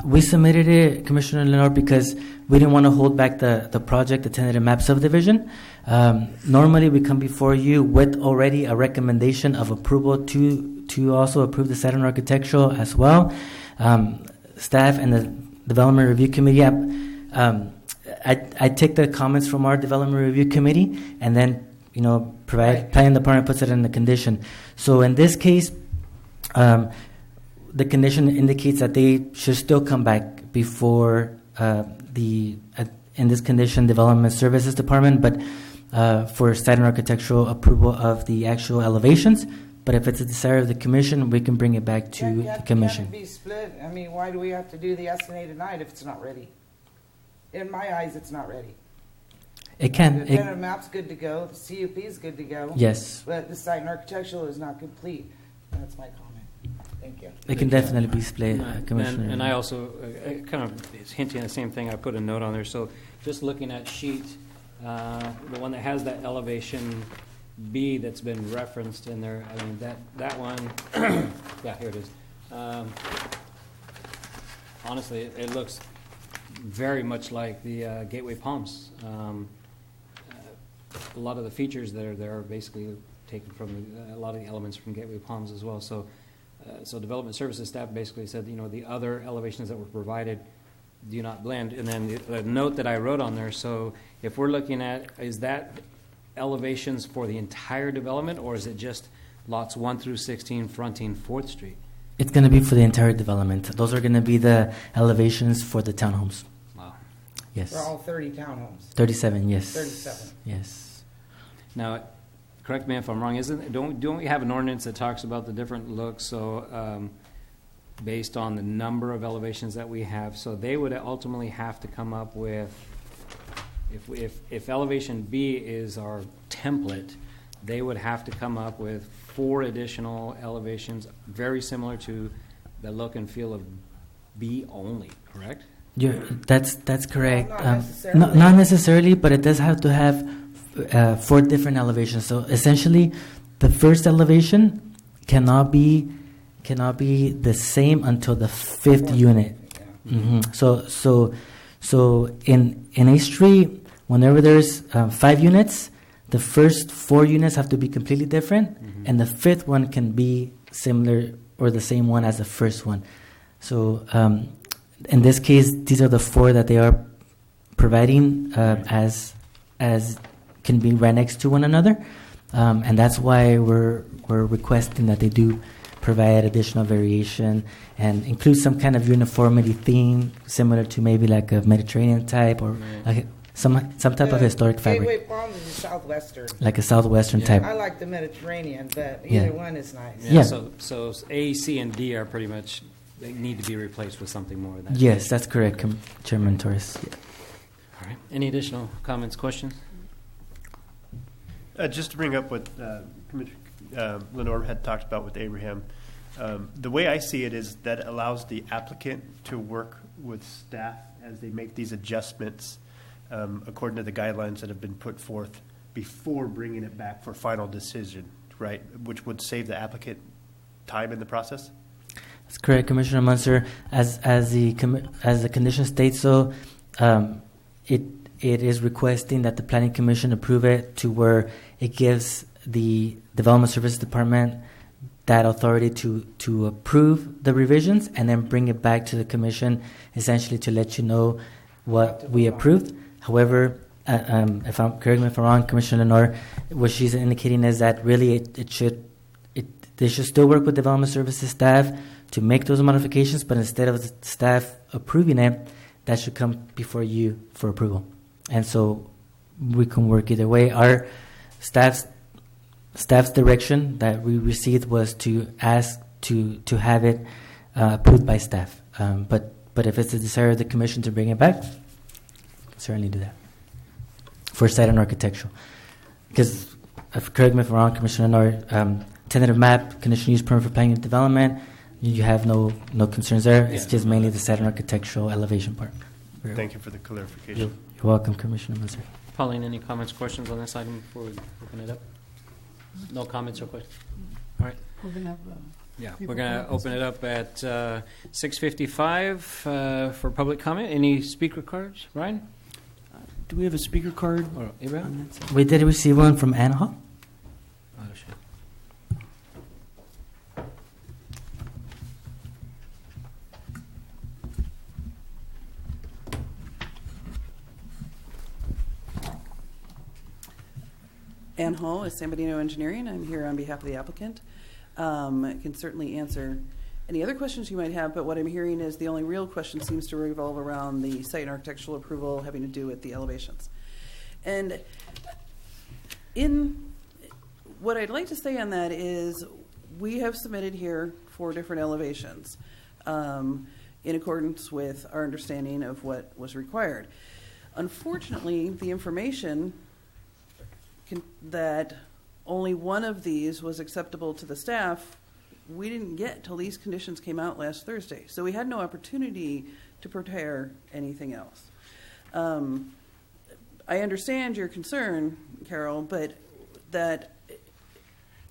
We submitted it, Commissioner Lenore, because we didn't want to hold back the project, the tentative map subdivision. Normally, we come before you with already a recommendation of approval to also approve the site and architectural as well. Staff and the Development Review Committee, I take the comments from our Development Review Committee and then, Planning Department puts it in the condition. So in this case, the condition indicates that they should still come back before in this condition, Development Services Department, but for site and architectural approval of the actual elevations. But if it's a desire of the commission, we can bring it back to the commission. Can it be split? I mean, why do we have to do the estimate tonight if it's not ready? In my eyes, it's not ready. It can. The tentative map's good to go. The CUP is good to go. Yes. But the site and architectural is not complete. That's my comment. Thank you. It can definitely be split, Commissioner. And I also kind of is hinting at the same thing. I put a note on there. So just looking at sheet, the one that has that elevation B that's been referenced in there. I mean that one. Yeah, here it is. Honestly, it looks very much like the Gateway Palms. A lot of the features that are there are basically taken from a lot of the elements from Gateway Palms as well. So Development Services staff basically said, the other elevations that were provided do not blend. And then the note that I wrote on there, so if we're looking at, is that elevations for the entire development, or is it just lots 1 through 16 fronting 4th Street? It's going to be for the entire development. Those are going to be the elevations for the townhomes. Wow. Yes. For all 30 townhomes. 37, yes. 37. Yes. Now, correct me if I'm wrong. Don't we have an ordinance that talks about the different looks? So, based on the number of elevations that we have, so they would ultimately have to come up with. If elevation B is our template, they would have to come up with 4 additional elevations, very similar to the look and feel of B only. Correct? That's correct. Not necessarily. Not necessarily, but it does have to have 4 different elevations. So essentially, the first elevation cannot be the same until the 5th unit. Mm-hmm. So in a street, whenever there's 5 units, the first 4 units have to be completely different, and the 5th one can be similar or the same one as the first one. So in this case, these are the 4 that they are providing as can be right next to one another, and that's why we're requesting that they do provide additional variation and include some kind of uniformity theme, similar to maybe like a Mediterranean type or like some type of historic fabric. Gateway Palms is a southwestern. Like a southwestern type. I like the Mediterranean, but either one is nice. Yeah. So A, C, and D are pretty much, they need to be replaced with something more than that. Yes, that's correct, Chairman Torres. Yeah. All right. Any additional comments, questions? Just to bring up what Commissioner Lenore had talked about with Abraham, the way I see it is that allows the applicant to work with staff as they make these adjustments according to the guidelines that have been put forth before bringing it back for final decision, right? Which would save the applicant time in the process. That's correct, Commissioner Munster. As the condition states, so it is requesting that the Planning Commission approve it to where it gives the Development Services Department that authority to approve the revisions and then bring it back to the commission, essentially to let you know what we approved. However, if I'm correct me if I'm wrong, Commissioner Lenore, what she's indicating is that really they should still work with development services staff to make those modifications, but instead of the staff approving it, that should come before you for approval. And so we can work either way. Our staff's direction that we received was to ask to have it approved by staff. But if it's the desire of the commission to bring it back, we can certainly do that for site and architectural. Because, correct me if I'm wrong, Commissioner Nor, tentative map, conditional use permit for planning and development, you have no concerns there. It's just mainly the site and architectural elevation part. Thank you for the clarification. You're welcome, Commissioner Mazur. Pauline, any comments, questions on this item before we open it up? No comments or questions? All right. We're going to have, We're going to open it up at 6:55 for public comment. Any speaker cards, Ryan? Do we have a speaker card? Or Abraham? We did receive one from Anna Hall. Oh, shit. Ann Hall is San Bernardino Engineering. I'm here on behalf of the applicant. I can certainly answer any other questions you might have, but what I'm hearing is the only real question seems to revolve around the site and architectural approval having to do with the elevations. And in what I'd like to say on that is we have submitted here 4 different elevations in accordance with our understanding of what was required. Unfortunately, the information that only one of these was acceptable to the staff, we didn't get till these conditions came out last Thursday. So we had no opportunity to prepare anything else. I understand your concern, Carol, but that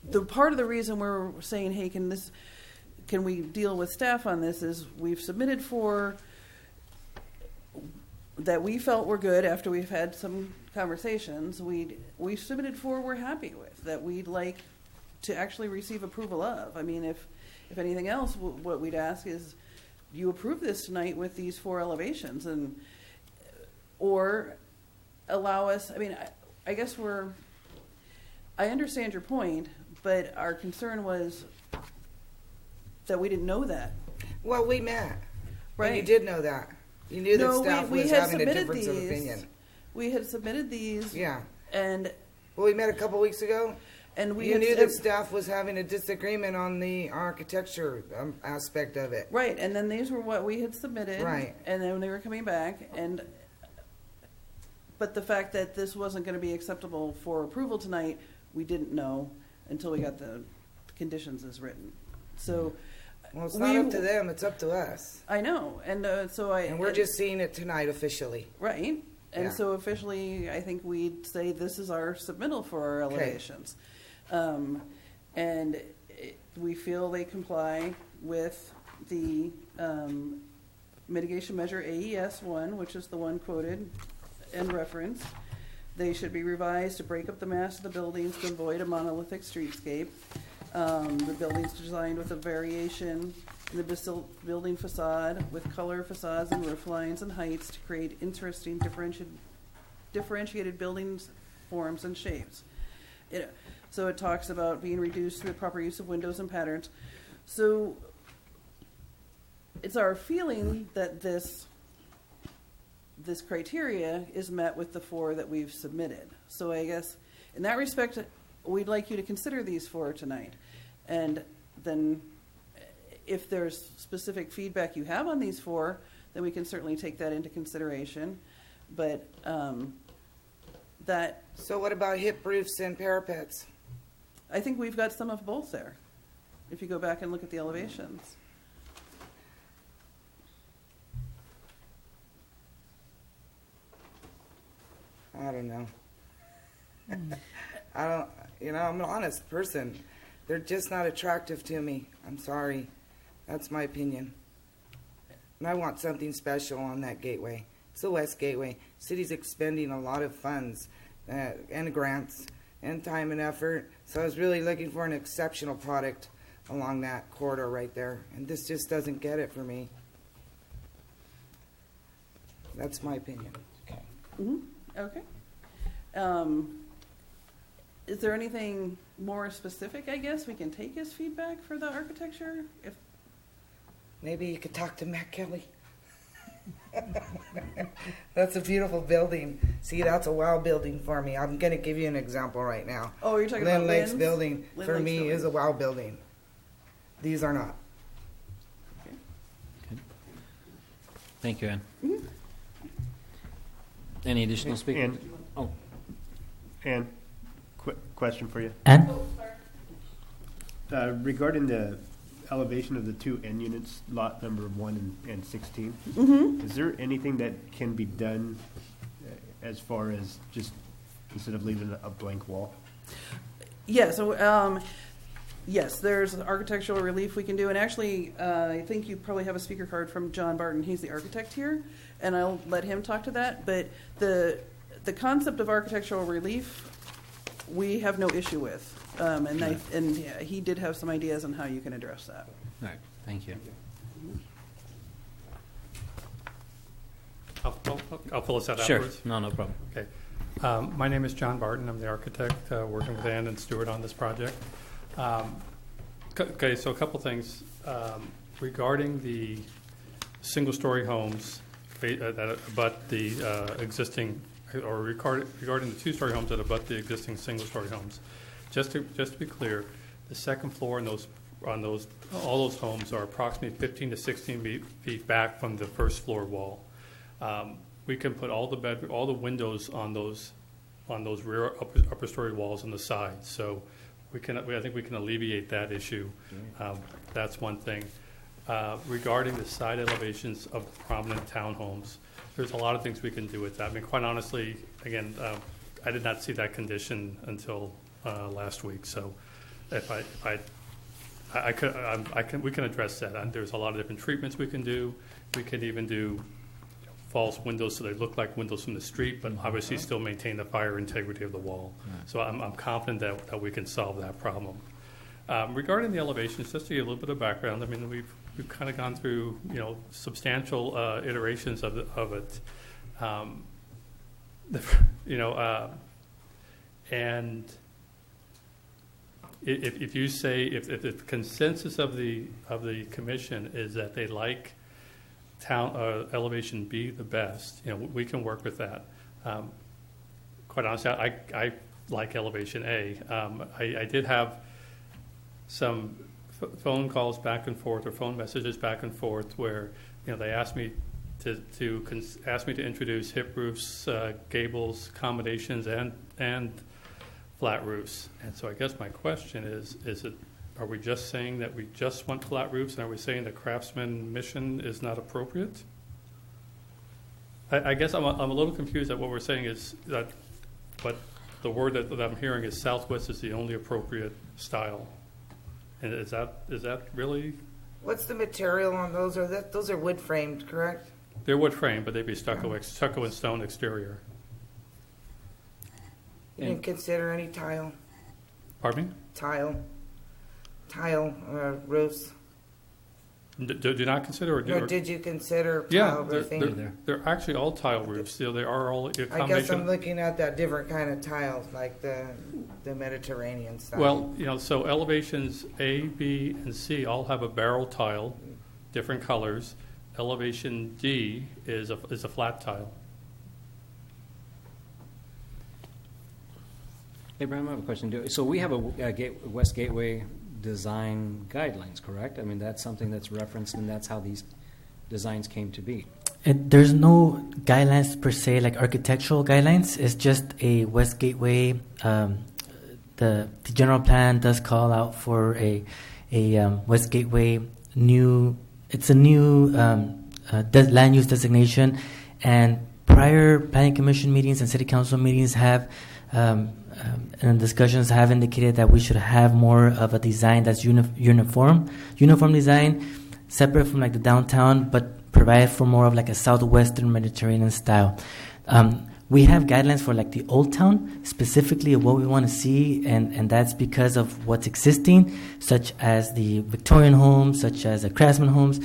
the part of the reason we're saying, hey, can we deal with staff on this is we've submitted 4 that we felt were good after we've had some conversations. We submitted 4 we're happy with, that we'd like to actually receive approval of. I mean, if anything else, what we'd ask is you approve this tonight with these 4 elevations, or allow us. I mean, I guess I understand your point, but our concern was that we didn't know that. Well, we met. Right. And you did know that. You knew that staff was had having a submitted difference of these. opinion. We had submitted these. Yeah. And Well, we met a couple weeks ago. and we You had knew said- that staff was having a disagreement on the architecture aspect of it. Right, and then these were what we had submitted. Right. And then they were coming back, but the fact that this wasn't going to be acceptable for approval tonight, we didn't know until we got the conditions as written. So. Well, it's not up to them; it's up to us. I know, and And we're just seeing it tonight officially. right. And Yeah. so officially, I think we'd say this is our submittal for our elevations. We feel they comply with the mitigation measure AES-1, which is the one quoted and referenced. They should be revised to break up the mass of the buildings to avoid a monolithic streetscape. The building's designed with a variation in the building facade with color facades and roof lines and heights to create interesting differentiated buildings, forms, and shapes. So it talks about being reduced through the proper use of windows and patterns. So it's our feeling that this criteria is met with the 4 that we've submitted. So I guess in that respect, we'd like you to consider these 4 tonight. And then if there's specific feedback you have on these 4, then we can certainly take that into consideration. But So what about hip roofs and parapets? I think we've got some of both there, if you go back and look at the elevations. I don't know. I'm an honest person. They're just not attractive to me. I'm sorry. That's my opinion. And I want something special on that gateway. It's the West Gateway. City's expending a lot of funds and grants and time and effort. So I was really looking for an exceptional product along that corridor right there, and this just doesn't get it for me. That's my opinion. Okay. Is there anything more specific, I guess, we can take as feedback for the architecture? If Maybe you could talk to Matt Kelly. That's a beautiful building. See, that's a wow building for me. I'm going to give you an example right now. Oh, you're talking Lynn about Lake's Lynn's? building, Lynn for Lake's me, building. is a wow building. These are not. Thank you, Ann. Any additional speakers? And, Oh, and question for you. And Regarding the elevation of the two end units, lot number 1 and 16, is there anything that can be done as far as just instead of leaving a blank wall? Yeah, so yes, there's architectural relief we can do, and actually, I think you probably have a speaker card from John Barton. He's the architect here, and I'll let him talk to that. But the concept of architectural relief, we have no issue with, and yeah, he did have some ideas on how you can address that. all right, thank you. I'll fill us out Sure, afterwards. no problem. Okay. My name is John Barton. I'm the architect working with Ann and Stuart on this project. Okay, so a couple things. Regarding the single-story homes that abut the existing, or regarding the two-story homes that abut the existing single-story homes, just to be clear, the second floor on all those homes are approximately 15 to 16 feet back from the first floor wall. We can put all the windows on those rear upper story walls on the side. So I think we can alleviate that issue. That's one thing. Regarding the side elevations of prominent townhomes, there's a lot of things we can do with that. I mean, quite honestly, again, I did not see that condition until last week. So we can address that. And there's a lot of different treatments we can do. We can even do false windows so they look like windows from the street, but obviously still maintain the fire integrity of the wall. So I'm confident that we can solve that problem. Regarding the elevations, just to give a little bit of background, I mean, we've kind of gone through substantial iterations of it, and if you say if the consensus of the commission is that they like town elevation B the best, we can work with that. Quite honestly, I like elevation A. I did have some phone calls back and forth, or phone messages back and forth, where they asked me to introduce hip roofs, gables, accommodations, and flat roofs. And so I guess my question is are we just saying that we just want flat roofs, and are we saying the Craftsman mission is not appropriate? I guess I'm a little confused at what we're saying is that, but the word that I'm hearing is Southwest is the only appropriate style. And is that really? What's the material on those? Those are wood framed, correct? They're wood framed, but they'd be stucco and stone exterior. You didn't consider any tile? Pardon me? Tile roofs? Do not consider, Or did you consider yeah, tile roofing? they're actually all tile roofs. They are all a I combination. guess I'm looking at that different kind of tiles, like the Mediterranean style. Well, so elevations A, B, and C all have a barrel tile, different colors. Elevation D is a flat tile. Abraham, I have a question. So we have a West Gateway design guidelines, correct? I mean, that's something that's referenced, and that's how these designs came to be. there's no guidelines per se, like architectural guidelines. It's just a West Gateway. The general plan does call out for a West Gateway new. It's a new land use designation, and prior planning commission meetings and city council meetings have. And discussions have indicated that we should have more of a design that's uniform design, separate from like the downtown, but provide for more of like a southwestern Mediterranean style. we have guidelines for like the Old Town, specifically of what we want to see, and that's because of what's existing, such as the Victorian homes, such as the Craftsman homes.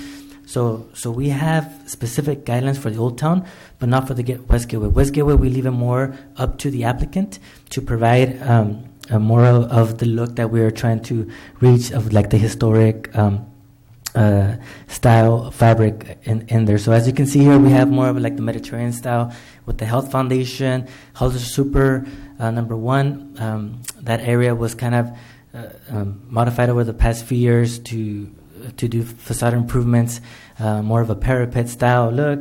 So we have specific guidelines for the Old Town, but not for the West Gateway. West Gateway, we leave it more up to the applicant to provide more of the look that we are trying to reach, of like the historic style fabric in there. So as you can see here, we have more of like the Mediterranean style with the Health Foundation, Halter Super #1. That area was kind of modified over the past few years to do facade improvements, more of a parapet style look.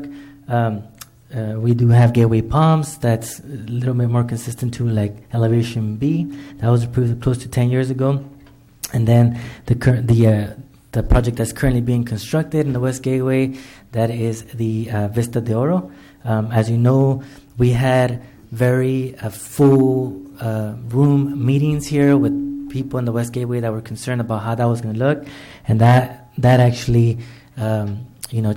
We do have Gateway Palms. That's a little bit more consistent to like Elevation B. That was approved close to 10 years ago. And then the project that's currently being constructed in the West Gateway, that is the Vista de Oro. As you know, we had very full room meetings here with people in the West Gateway that were concerned about how that was going to look, and that actually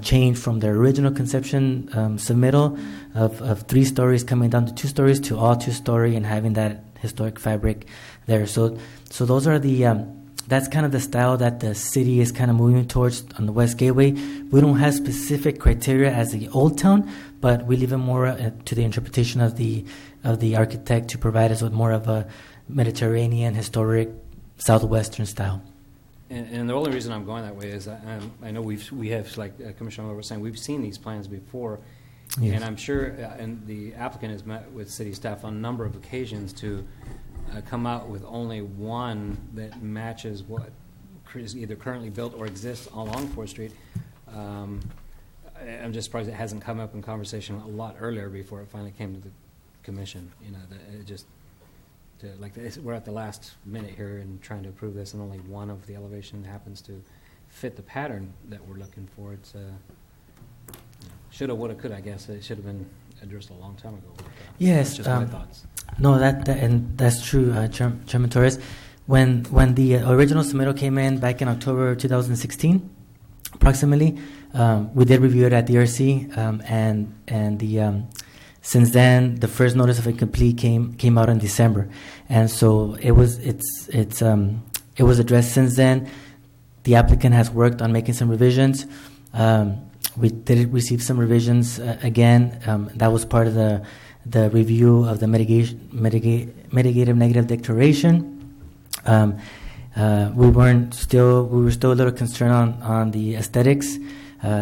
changed from their original conception submittal of 3 stories coming down to 2 stories to all 2-story and having that historic fabric there. So those are the that's kind of the style that the city is kind of moving towards on the West Gateway. We don't have specific criteria as the Old Town, but we leave it more to the interpretation of the architect to provide us with more of a Mediterranean, historic, southwestern style. And the only reason I'm going that way is I know we have, like Commissioner Miller was saying, we've seen these plans before, Yes. and I'm sure and the applicant has met with city staff on a number of occasions to come out with only one that matches what is either currently built or exists along 4th Street. I'm just surprised it hasn't come up in conversation a lot earlier before it finally came to the commission. That it just we're at the last minute here and trying to approve this, and only one of the elevation happens to fit the pattern that we're looking for. It's shoulda, woulda, coulda. I guess it should have been addressed a long time ago. Yes, that's just my thoughts. No, and that's true, Chairman Torres. When the original submittal came in back in October 2016, approximately, we did review it at the RC, and the since then the first notice of incomplete came out in December, and so it was addressed since then. The applicant has worked on making some revisions. We did receive some revisions again. That was part of the review of the mitigative negative declaration. We were still a little concerned on the aesthetics,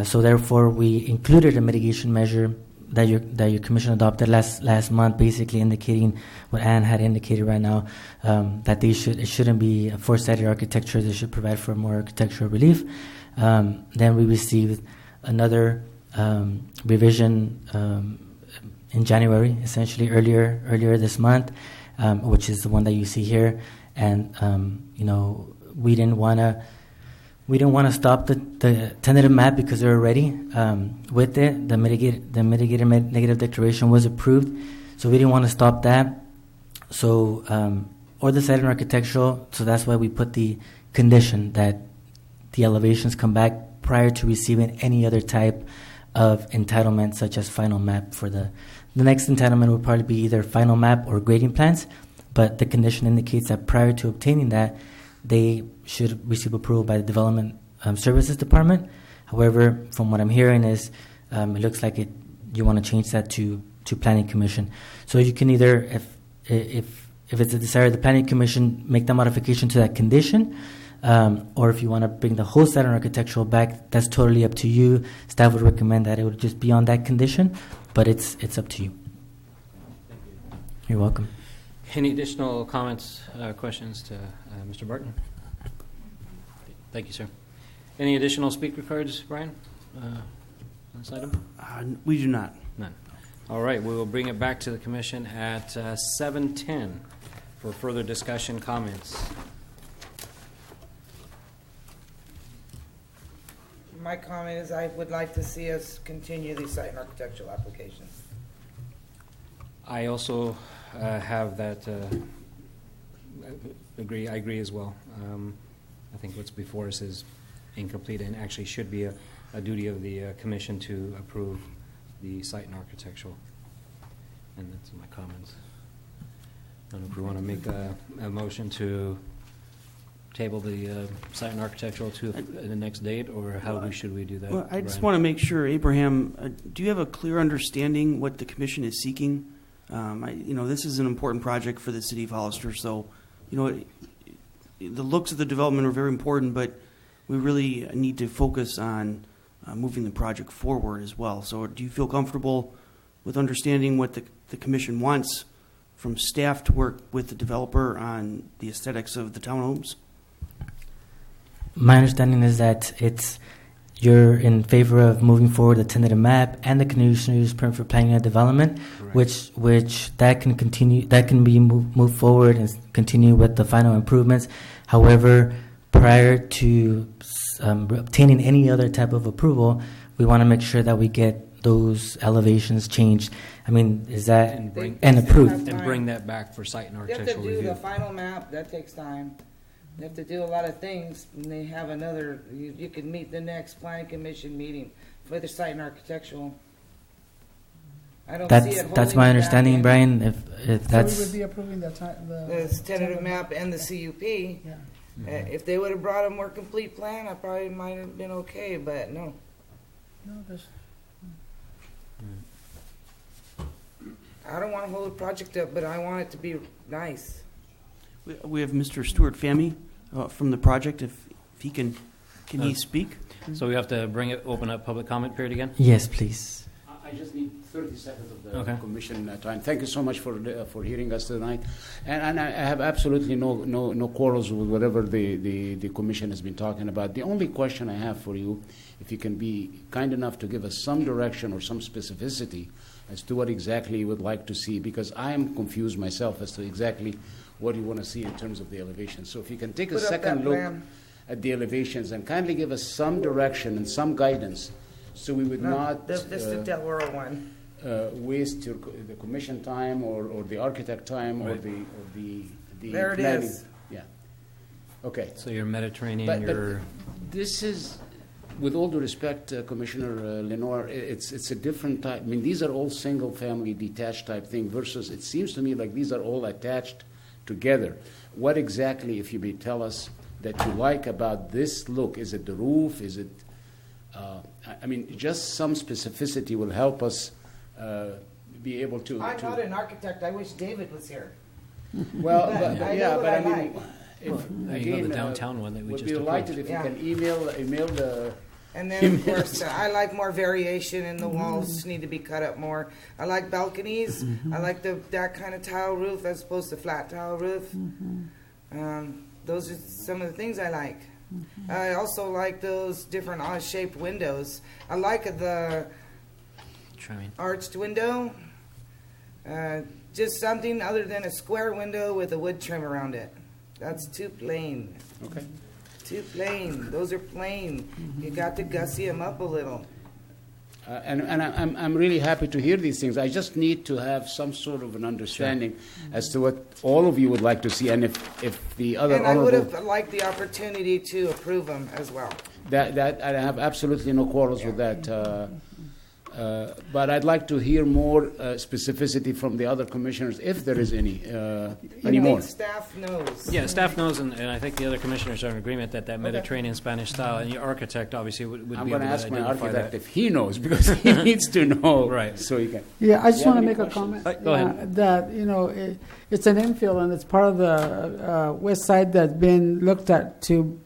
so therefore we included a mitigation measure that your commission adopted last month, basically indicating what Ann had indicated right now, that it shouldn't be a 4-sided architecture. They should provide for more architectural relief. Then we received another revision in January, essentially earlier this month, which is the one that you see here. And we didn't want to stop the tentative map because they're already with it. The mitigated negative declaration was approved, so we didn't want to stop that. So or the site and architectural. So that's why we put the condition that the elevations come back prior to receiving any other type of entitlement, such as final map. For the next entitlement would probably be either final map or grading plans, but the condition indicates that prior to obtaining that, they should receive approval by the Development Services Department. However, from what I'm hearing is it looks like you want to change that to Planning Commission. So you can either, if it's a desire of the Planning Commission, make the modification to that condition, or if you want to bring the whole site and architectural back, that's totally up to you. Staff would recommend that it would just be on that condition, but it's up to you. Thank you. You're welcome. Any additional comments, questions to Mr. Barton? Thank you, sir. Any additional speaker cards, Brian, on this item? We do not. None. All right, we will bring it back to the commission at 7:10 for further discussion, comments. My comment is I would like to see us continue these site and architectural applications. I also have that. I agree as well. I think what's before us is incomplete and actually should be a duty of the commission to approve the site and architectural. And that's my comments. I don't know if we want to make a motion to table the site and architectural to the next date, or how should we do that? Well, I just Brian? want to make sure, Abraham, do you have a clear understanding what the commission is seeking? This is an important project for the city of Hollister, so, the looks of the development are very important, but we really need to focus on moving the project forward as well. So do you feel comfortable with understanding what the commission wants from staff to work with the developer on the aesthetics of the townhomes? My understanding is that you're in favor of moving forward the tentative map and the conditional use permit for planning and development, Correct. which that can continue, that can be moved forward and continue with the final improvements. However, prior to obtaining any other type of approval, we want to make sure that we get those elevations changed. I mean, is that and approved? And bring that back for site and You have to architectural do review. the final map, that takes time. You have to do a lot of things, and they have another, you can meet the next planning commission meeting for the site and architectural. I don't see it That's holding my it understanding, back. Brian. If So we that's would be approving the The tentative map and the CUP. Yeah. If they would have brought a more complete plan, I probably might have been okay, but no. No, there's, I don't want to hold the project up, but I want it to be nice. We have Mr. Stuart Fammy from the project, if he can he speak? So we have to open up public comment period again? yes, please. I just need 30 seconds of the Okay. commission time. Thank you so much for hearing us tonight. And I have absolutely no quarrels with whatever the commission has been talking about. The only question I have for you, if you can be kind enough to give us some direction or some specificity as to what exactly you would like to see, because I am confused myself as to exactly what you want to see in terms of the elevation. So if you can take a Put up second that look plan. at the elevations and kindly give us some direction and some guidance, so we would not This is the Del Oro one. waste the commission time or the architect time or the There it planning. is. Yeah. Okay. So your Mediterranean, But your this is, with all due respect, Commissioner Lenore, it's a different type. I mean, these are all single-family detached type thing versus it seems to me like these are all attached together. What exactly, if you may tell us, that you like about this look? Is it the roof? Is it? I mean, just some specificity will help us be able to. I'm not an architect. I wish David was here. Well, But I know yeah, what but I I mean, like. you know, the downtown one that we would just be delighted approved. if you can email the. And then, of course, I like more variation in the walls. Need to be cut up more. I like balconies. I like that kind of tile roof as opposed to flat tile roof. Those are some of the things I like. I also like those different odd-shaped windows. I like the trimming. arched window. Just something other than a square window with a wood trim around it. That's too plain. Okay. Too plain. Those are plain. You got to gussy them up a little. And I'm really happy to hear these things. I just need to have some sort of an understanding as to what all of you would like to see, and if the other And I would honorable have liked the opportunity to approve them as well. that I have absolutely no quarrels with that. But I'd like to hear more specificity from the other commissioners, if there is any more. Staff knows. Yeah, staff knows, and I think the other commissioners are in agreement that Mediterranean Spanish style, and your architect obviously would I'm be going able to to ask my identify architect that. if he knows, because he needs to know. Right. So he can. yeah, I just You have want to any make a questions? comment. Go ahead. That, it's an infill and it's part of the west side that's been looked at to,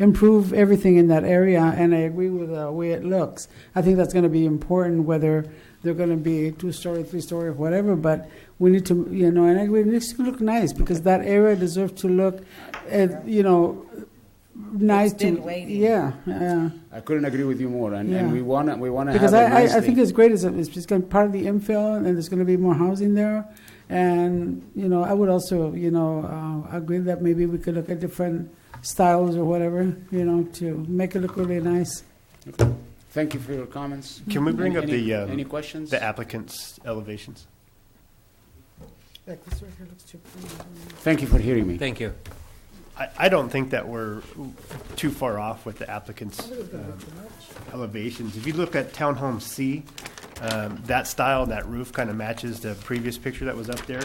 improve everything in that area, and I agree with the way it looks. I think that's going to be important, whether they're going to be 2-story, 3-story, or whatever, but we need to, and I agree, it needs to look nice, because that area deserves to look, nice. It's been waiting. Yeah. I couldn't agree with you more, and Yeah. we want to Because have a nice I think thing. it's great. It's just going to be part of the infill, and there's going to be more housing there. And, I would also, agree that maybe we could look at different styles or whatever, to make it look really nice. Thank you for your comments. Can we bring up any questions? the applicant's elevations? Like this right here looks too pretty. Thank you for hearing me. Thank you. I don't think that we're too far off with the applicant's elevations. If you look at Townhome C, That style, that roof kind of matches the previous picture that was up there.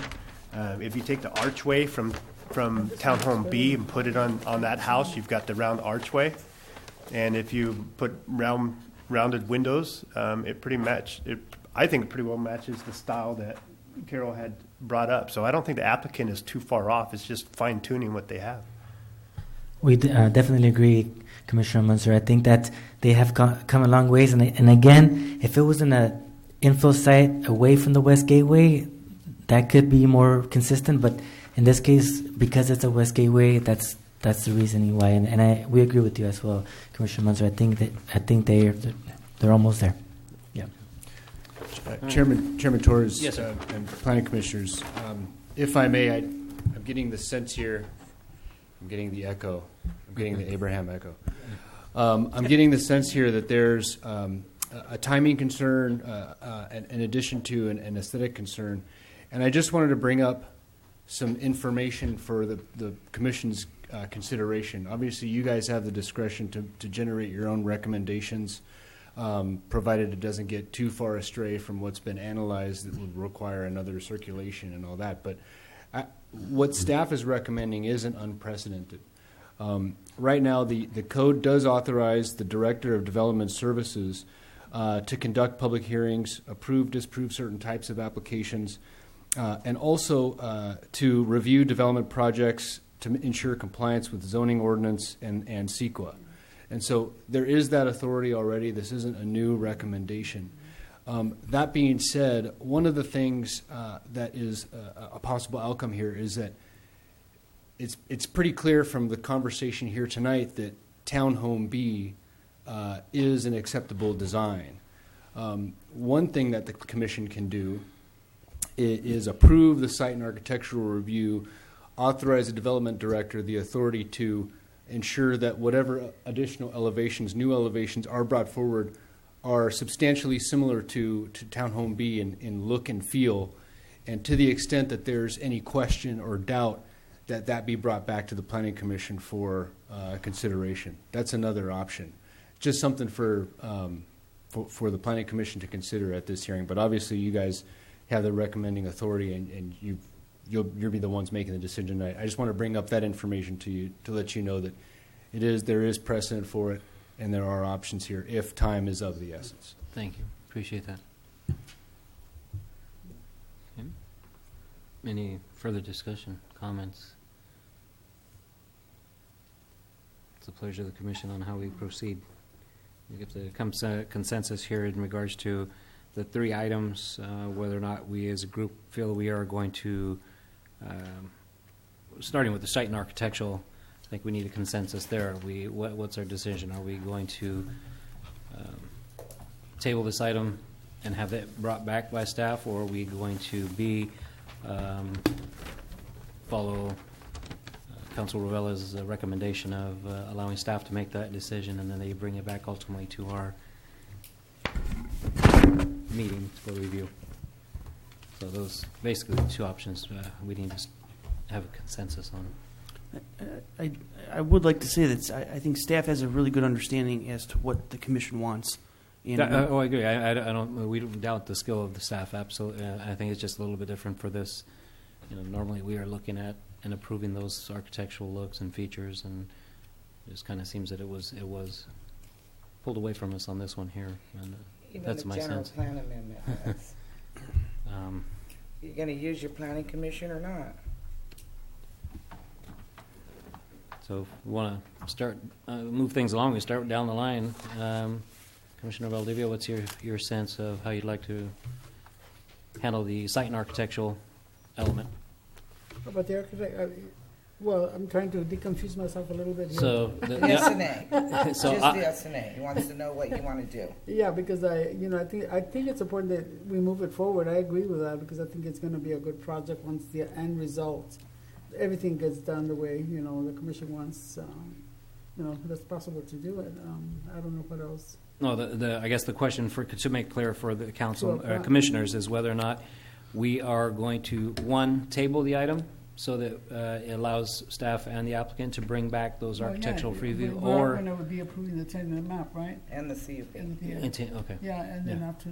If you take the archway from Townhome B and put it on that house, you've got the round archway. And if you put rounded windows, I think it pretty well matches the style that Carol had brought up. So I don't think the applicant is too far off. It's just fine tuning what they have. We definitely agree, Commissioner Munzer. I think that they have come a long ways. And again, if it was in an infill site away from the West Gateway, that could be more consistent. But in this case, because it's a West Gateway, that's the reasoning why. And we agree with you as well, Commissioner Munzer. I think they're almost there. Yeah. Chairman Torres, Yes, sir. And planning commissioners, if I may, I'm getting the sense here. I'm getting the echo. I'm getting the Abraham echo. I'm getting the sense here that there's a timing concern, in addition to an aesthetic concern, and I just wanted to bring up some information for the commission's consideration. Obviously, you guys have the discretion to generate your own recommendations, provided it doesn't get too far astray from what's been analyzed that would require another circulation and all that. But what staff is recommending isn't unprecedented. Right now, the code does authorize the Director of Development Services to conduct public hearings, approve, disapprove certain types of applications, and also to review development projects to ensure compliance with zoning ordinance and CEQA. And so there is that authority already. This isn't a new recommendation. That being said, one of the things that is a possible outcome here is that it's pretty clear from the conversation here tonight that Townhome B is an acceptable design. One thing that the commission can do is approve the site and architectural review, authorize the development director the authority to ensure that whatever additional elevations, new elevations are brought forward are substantially similar to Townhome B in look and feel, and to the extent that there's any question or doubt, that be brought back to the Planning Commission for consideration. That's another option. Just something for the Planning Commission to consider at this hearing. But obviously, you guys have the recommending authority, and you'll be the ones making the decision tonight. I just want to bring up that information to you to let you know that there is precedent for it, and there are options here if time is of the essence. Thank you. Appreciate that. Okay. Any further discussion, comments? It's a pleasure of the commission on how we proceed. We get the consensus here in regards to the three items, whether or not we as a group feel we are going to, starting with the site and architectural, I think we need a consensus there. What's our decision? Are we going to table this item and have it brought back by staff, or are we going to follow Council Ravella's recommendation of allowing staff to make that decision, and then they bring it back ultimately to our meeting for review? So those basically the two options we need to have a consensus on. I would like to say that I think staff has a really good understanding as to what the commission wants. And I agree. I don't. We don't doubt the skill of the staff. Absolutely. I think it's just a little bit different for this. Normally we are looking at and approving those architectural looks and features, and it just kind of seems that it was pulled away from us on this one here. And that's my sense. Even the general plan amendment was. You're going to use your planning commission or not? So if we want to start move things along, we start down the line. Commissioner Valdivia, what's your sense of how you'd like to handle the site and architectural element? How about the architect? Well, I'm trying to deconfuse myself a little bit here. So Yes and A. So Just yes and A. He wants to know what you want to do. Yeah, because I think it's important that we move it forward. I agree with that because I think it's going to be a good project once the end result, everything gets done the way the commission wants. That's possible to do it. I don't know what else. No, I guess the question to make clear for the council commissioners is whether or not we are going to, one, table the item so that it allows staff and the applicant to bring back those Well, architectural yeah, review, we're or going to be approving the tentative map, right? And the CUP. okay. Yeah, and then Yeah. after,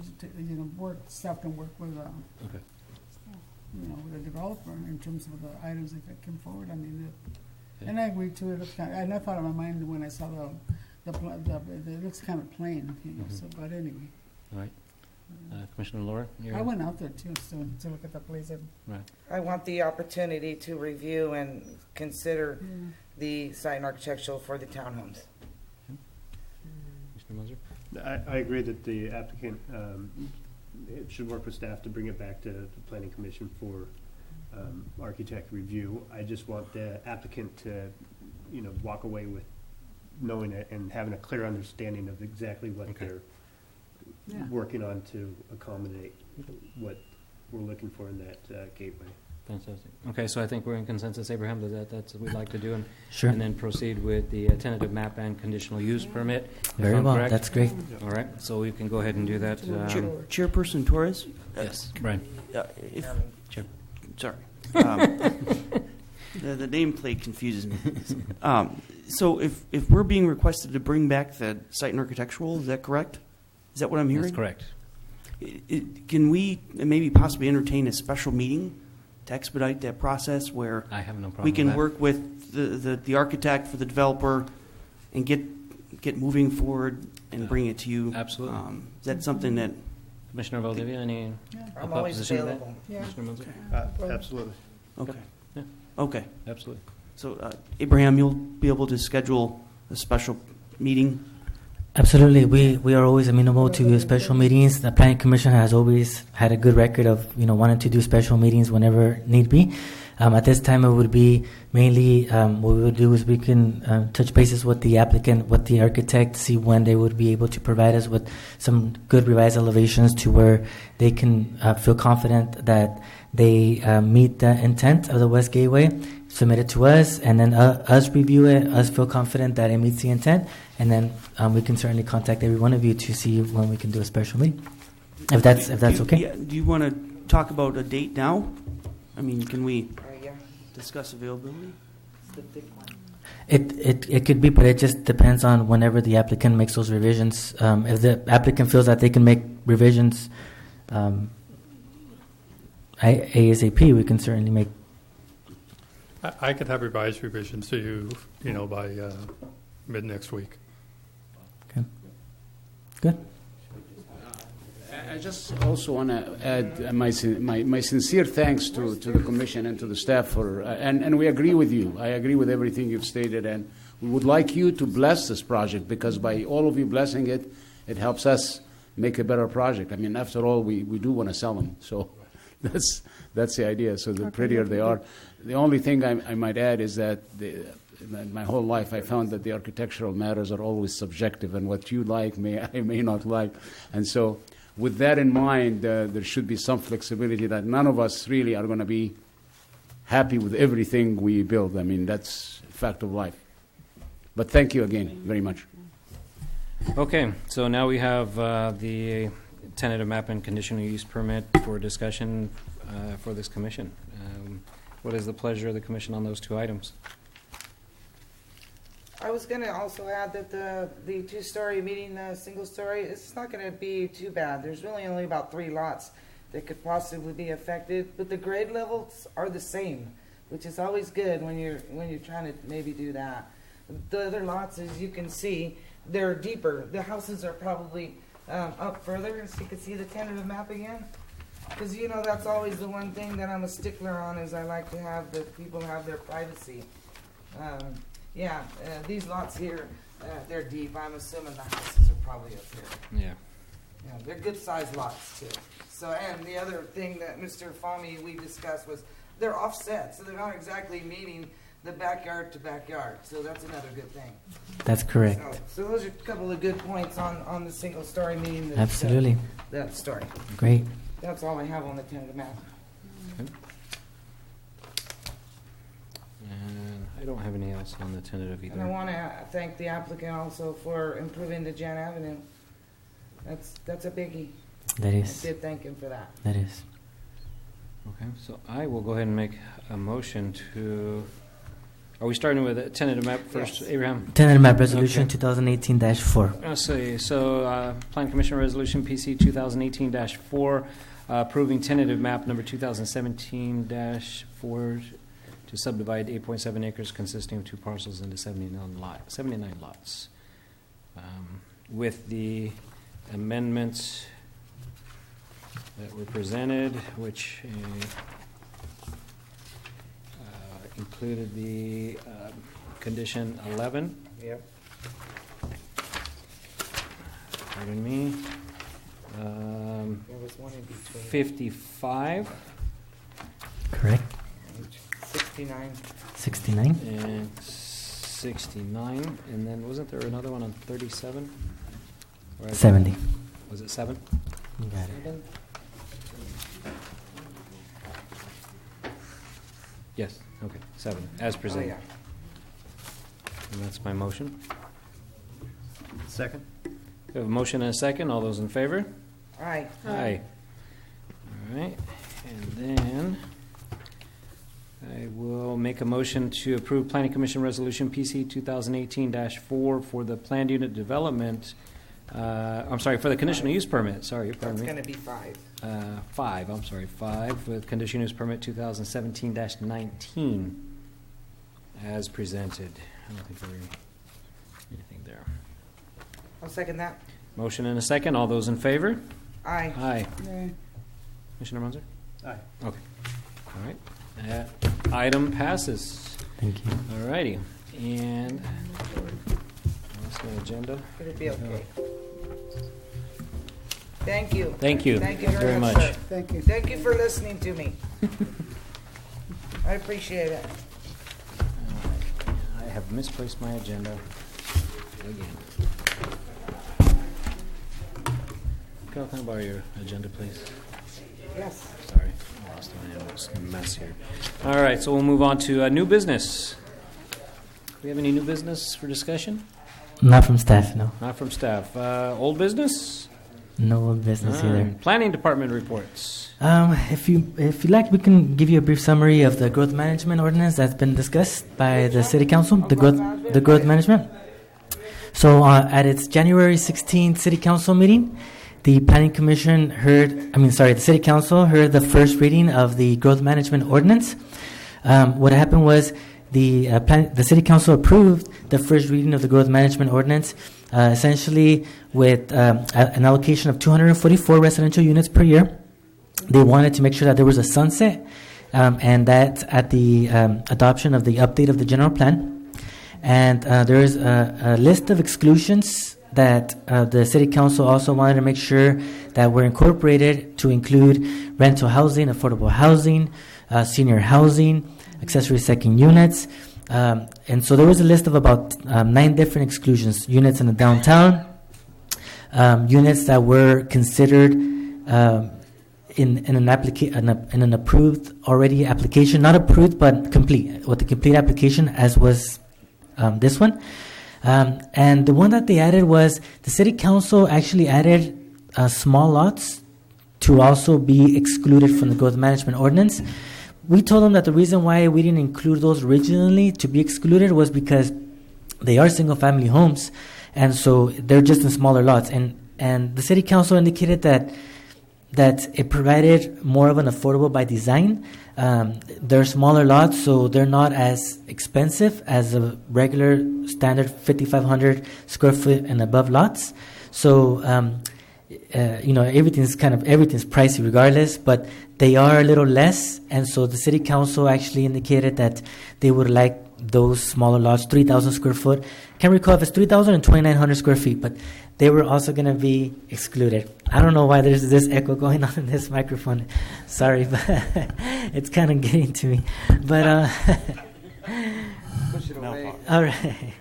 staff can work with, Okay. with the developer in terms of the items that come forward. I mean, Okay. and I agree too. It looks kind and I thought in my mind when I saw it looks kind of plain, so, but anyway. All right. Commissioner Laura? I went out there too, to look at the place. Right. I want the opportunity to review and consider the site and architectural for the townhomes. Mr. Moser? I agree that the applicant it should work with staff to bring it back to the planning commission for architect review. I just want the applicant to, walk away with knowing it and having a clear understanding of exactly what they're working on to accommodate what we're looking for in that gateway. Fantastic. Okay, so I think we're in consensus, Abraham, that's what we'd like to do, and Sure. and then proceed with the tentative map and conditional use permit. if Very I'm well. correct. That's great. All right, so we can go ahead and do that. Chairperson Torres? Yes, Brian. If, Chair. sorry. The nameplate confuses me. So if we're being requested to bring back the site and architectural, is that correct? Is that what I'm hearing? That's correct. Can we maybe possibly entertain a special meeting to expedite that process where I have no problem we can with that. work with the architect for the developer and get moving forward and bring it to you? Absolutely. Is that something that? Commissioner Valdivia, any I'm always opposition to that? available. Yeah. Commissioner Moser? Absolutely. Okay. Yeah. Okay. Absolutely. So, Abraham, you'll be able to schedule a special meeting? Absolutely. We are always amenable to special meetings. The Planning Commission has always had a good record of wanting to do special meetings whenever need be. At this time, it would be mainly what we would do is we can touch bases with the applicant, with the architect, see when they would be able to provide us with some good revised elevations to where they can feel confident that they meet the intent of the West Gateway, submit it to us, and then us review it, us feel confident that it meets the intent, and then we can certainly contact every one of you to see when we can do a special meeting, if that's okay. Yeah, do you want to talk about a date now? I mean, can we discuss availability? It could be, but it just depends on whenever the applicant makes those revisions. If the applicant feels that they can make revisions ASAP, we can certainly make. I could have revised revisions to you, by mid next week. Okay. Good. I just also want to add my sincere thanks to the Commission and to the staff for, and we agree with you. I agree with everything you've stated, and we would like you to bless this project, because by all of you blessing it, it helps us make a better project. I mean, after all, we do want to sell them, so that's the idea. So the prettier they are. The only thing I might add is that my whole life I found that the architectural matters are always subjective, and what you like I may not like, and so. With that in mind, there should be some flexibility that none of us really are going to be happy with everything we build. I mean, that's a fact of life. But thank you again very much. Okay, so now we have the tentative map and conditional use permit for discussion for this commission. What is the pleasure of the commission on those two items? I was going to also add that the two-story meeting the single-story, it's not going to be too bad. There's really only about 3 lots that could possibly be affected, but the grade levels are the same, which is always good when you're trying to maybe do that. The other lots, as you can see, they're deeper. The houses are probably up further, so you can see the tentative map again. Because that's always the one thing that I'm a stickler on, is I like to have the people have their privacy. These lots here, they're deep. I'm assuming the houses are probably up here. Yeah. They're good-sized lots, too. So, and the other thing that Mr. Fahmy, we discussed was they're offset, so they're not exactly meeting the backyard to backyard. So that's another good thing. That's correct. So those are a couple of good points on the single-story meeting. Absolutely. That story. Great. That's all I have on the tentative map. Okay. And I don't have anything else on the tentative either. And I want to thank the applicant also for improving the Jan Avenue. That's a biggie. That is. I did thank him for that. That is. Okay, so I will go ahead and make a motion to, are we starting with a tentative map first, Yes. Abraham? Tentative map resolution Okay. 2018-4. Let's see, so Plan Commission Resolution PC 2018-4, approving tentative map number 2017-4 to subdivide 8.7 acres consisting of 2 parcels into 79 lots. With the amendments that were presented, which included the condition 11. Yep. Pardon me. There was one in between. 55 Correct. 69. 69. and 69. And then wasn't there another one on 37? Or 70. Was it 7? You got it. 7? Yes, okay, 7, as Oh, presented. yeah. And that's my motion. Second? We have a motion and a second. All those in favor? Aye. Aye. All right, and then I will make a motion to approve Planning Commission Resolution PC 2018-4 for the planned unit development, I'm sorry, for the conditional use permit, sorry, That's pardon me. going to be 5. 5 with conditional use permit 2017-19 as presented. I don't think there were anything there. I'll second that. Motion and a second. All those in favor? Aye. Aye. Aye. Commissioner Munzer? Aye. Okay. All right. That item passes. Thank you. All righty. And that's my agenda. It'll be okay. Thank you. Thank you. Thank you very much. sir. Thank you. Thank you for listening to me. I appreciate it. I have misplaced my agenda again. Can I borrow your agenda, please? Yes. Sorry, I lost my It's a mess here. All right, so we'll move on to new business. Do we have any new business for discussion? Not from staff, no. Not from staff. Old business? No old business either. Planning department reports. If you like, we can give you a brief summary of the growth management ordinance that's been discussed by the city council. The growth management. So at its January 16th city council meeting, the planning commission the city council heard the first reading of the growth management ordinance. What happened was the city council approved the first reading of the growth management ordinance, essentially with an allocation of 244 residential units per year. They wanted to make sure that there was a sunset, and that at the adoption of the update of the general plan. And there is a list of exclusions that the city council also wanted to make sure that were incorporated to include rental housing, affordable housing, senior housing, accessory second units. And so there was a list of about 9 different exclusions. Units in the downtown, units that were considered in an approved already application, not approved but complete, with the complete application, as was this one. And the one that they added was the city council actually added small lots to also be excluded from the growth management ordinance. We told them that the reason why we didn't include those originally to be excluded was because they are single-family homes, and so they're just in smaller lots. And the city council indicated that it provided more of an affordable by design. They're smaller lots, so they're not as expensive as a regular standard 5,500 square foot and above lots. So everything's pricey regardless, but they are a little less, and so the city council actually indicated that they would like those smaller lots, 3,000 square foot. Can't recall if it's 3,000 and 2,900 square feet, but they were also going to be excluded. I don't know why there's this echo going on in this microphone. Sorry, but it's kind of getting to me. But Push it away. all right,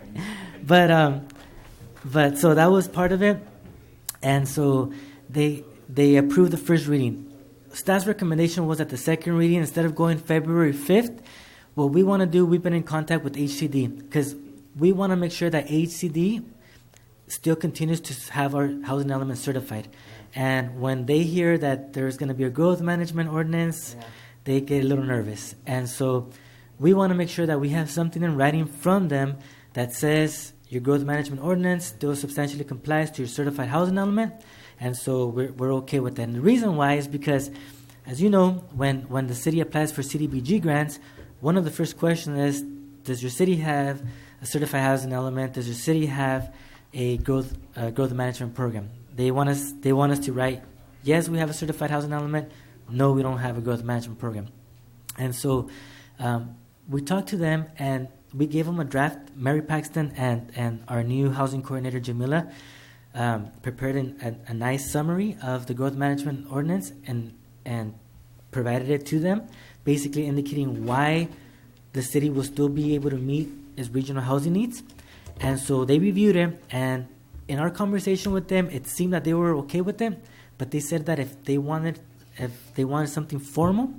but so that was part of it, and so they approved the first reading. Staff's recommendation was that the second reading, instead of going February 5th, what we want to do, we've been in contact with HCD because we want to make sure that HCD still continues to have our housing element certified. And when they hear that there's going to be a growth management ordinance, they get a little nervous. And so we want to make sure that we have something in writing from them that says your growth management ordinance still substantially complies to your certified housing element. And so we're okay with that. And the reason why is because, as you know, when the city applies for CDBG grants, one of the first questions is, does your city have a certified housing element? Does your city have a growth management program? They want us to write, yes, we have a certified housing element. No, we don't have a growth management program. And so we talked to them, and we gave them a draft. Mary Paxton and our new housing coordinator, Jamila, prepared a nice summary of the growth management ordinance and provided it to them, basically indicating why the city will still be able to meet its regional housing needs. And so they reviewed it, and in our conversation with them, it seemed that they were okay with it, but they said that if we wanted something formal,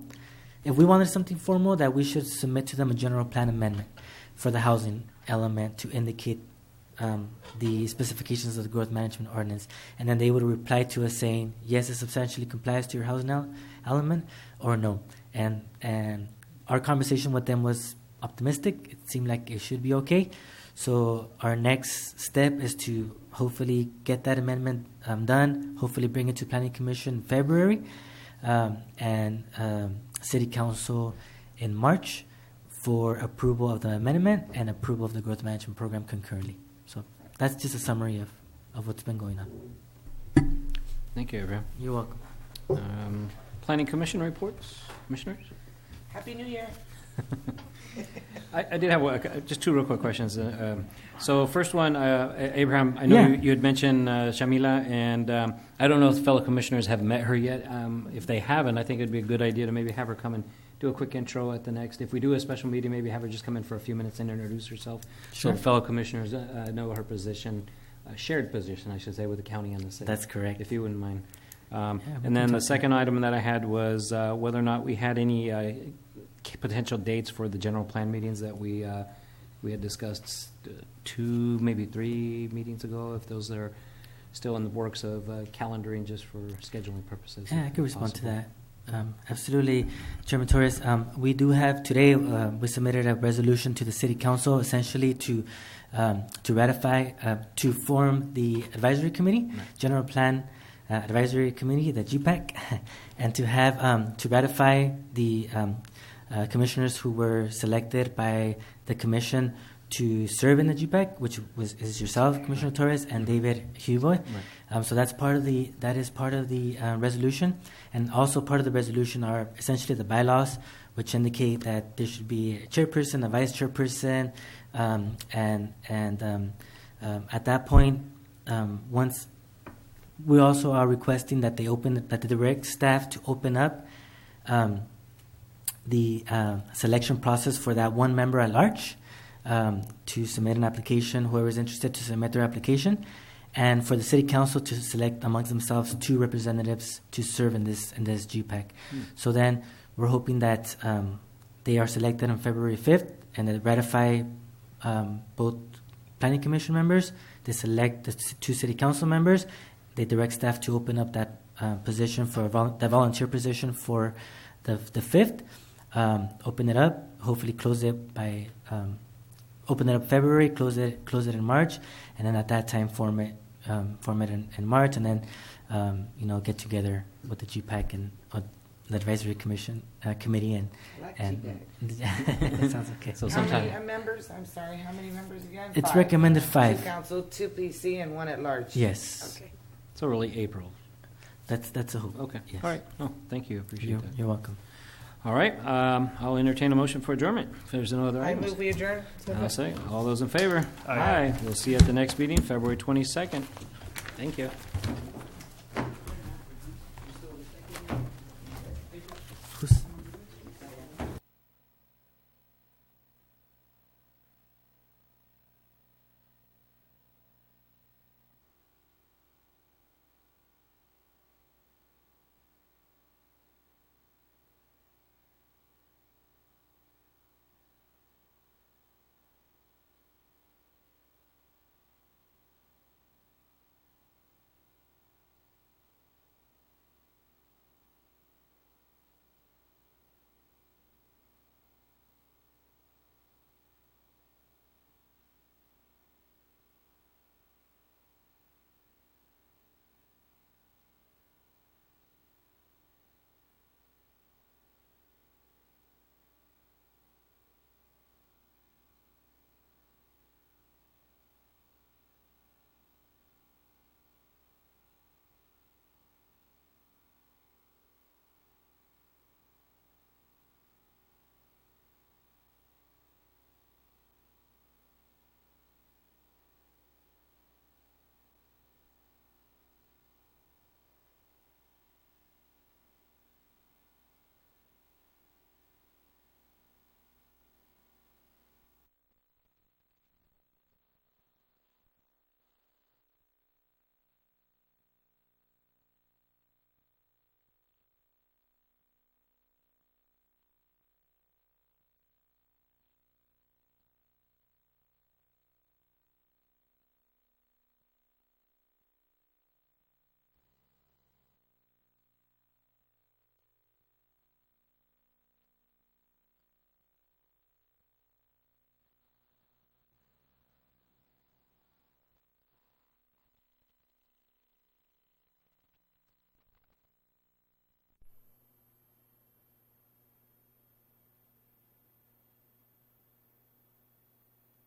that we should submit to them a general plan amendment for the housing element to indicate the specifications of the growth management ordinance. And then they would reply to us saying, yes, it substantially complies to your housing element, or no. And our conversation with them was optimistic. It seemed like it should be okay. So our next step is to hopefully get that amendment done, hopefully bring it to Planning Commission in February, and City Council in March for approval of the amendment and approval of the growth management program concurrently. So that's just a summary of what's been going on. Thank you, Abraham. You're welcome. Planning Commission reports, commissioners? Happy New Year. I did have just two real quick questions. So first one, Abraham, I know you had mentioned Shamila, and I don't know if fellow commissioners have met her yet. If they haven't, I think it'd be a good idea to maybe have her come and do a quick intro at the next. If we do a special meeting, maybe have her just come in for a few minutes and introduce herself. Sure. So fellow commissioners know her position, shared position, I should say, with the county and the city. That's correct. If you wouldn't mind. And then the second item that I had was whether or not we had any potential dates for the general plan meetings that we had discussed 2, maybe 3 meetings ago, if those are still in the works of calendaring just for scheduling purposes. Yeah, I can respond to that. Absolutely, Chairman Torres. We do have today, we submitted a resolution to the City Council essentially to ratify, to form the advisory committee, General Plan Advisory Committee, the GPAC, and to have to ratify the commissioners who were selected by the commission to serve in the GPAC, which is yourself, Commissioner Torres, and David Huboy. Right. So that is part of the resolution, and also part of the resolution are essentially the bylaws, which indicate that there should be a chairperson, a vice chairperson, and at that point, once we also are requesting that the direct staff to open up the selection process for that one member at large to submit an application, whoever is interested to submit their application, and for the City Council to select amongst themselves 2 representatives to serve in this GPAC. So then we're hoping that they are selected on February 5th, and they ratify both Planning Commission members, they select the 2 City Council members, they direct staff to open up that position for the volunteer position for the 5th, open it up, hopefully close it by open it up February, close it in March, and then at that time form it in March, and then get together with the GPAC and the advisory committee and that sounds okay. So how many members? I'm sorry, how many members again? It's 5. recommended 5. 2 council, 2 PC, and 1 at large. Yes. Okay. So really April. That's a hope. Okay. Yes. All right. Oh, thank you. Appreciate that. You're welcome. All right. I'll entertain a motion for adjournment if there's no other I items. move we adjourn. I'll say. All those in favor? Aye. We'll see you at the next meeting, February 22nd. Thank you.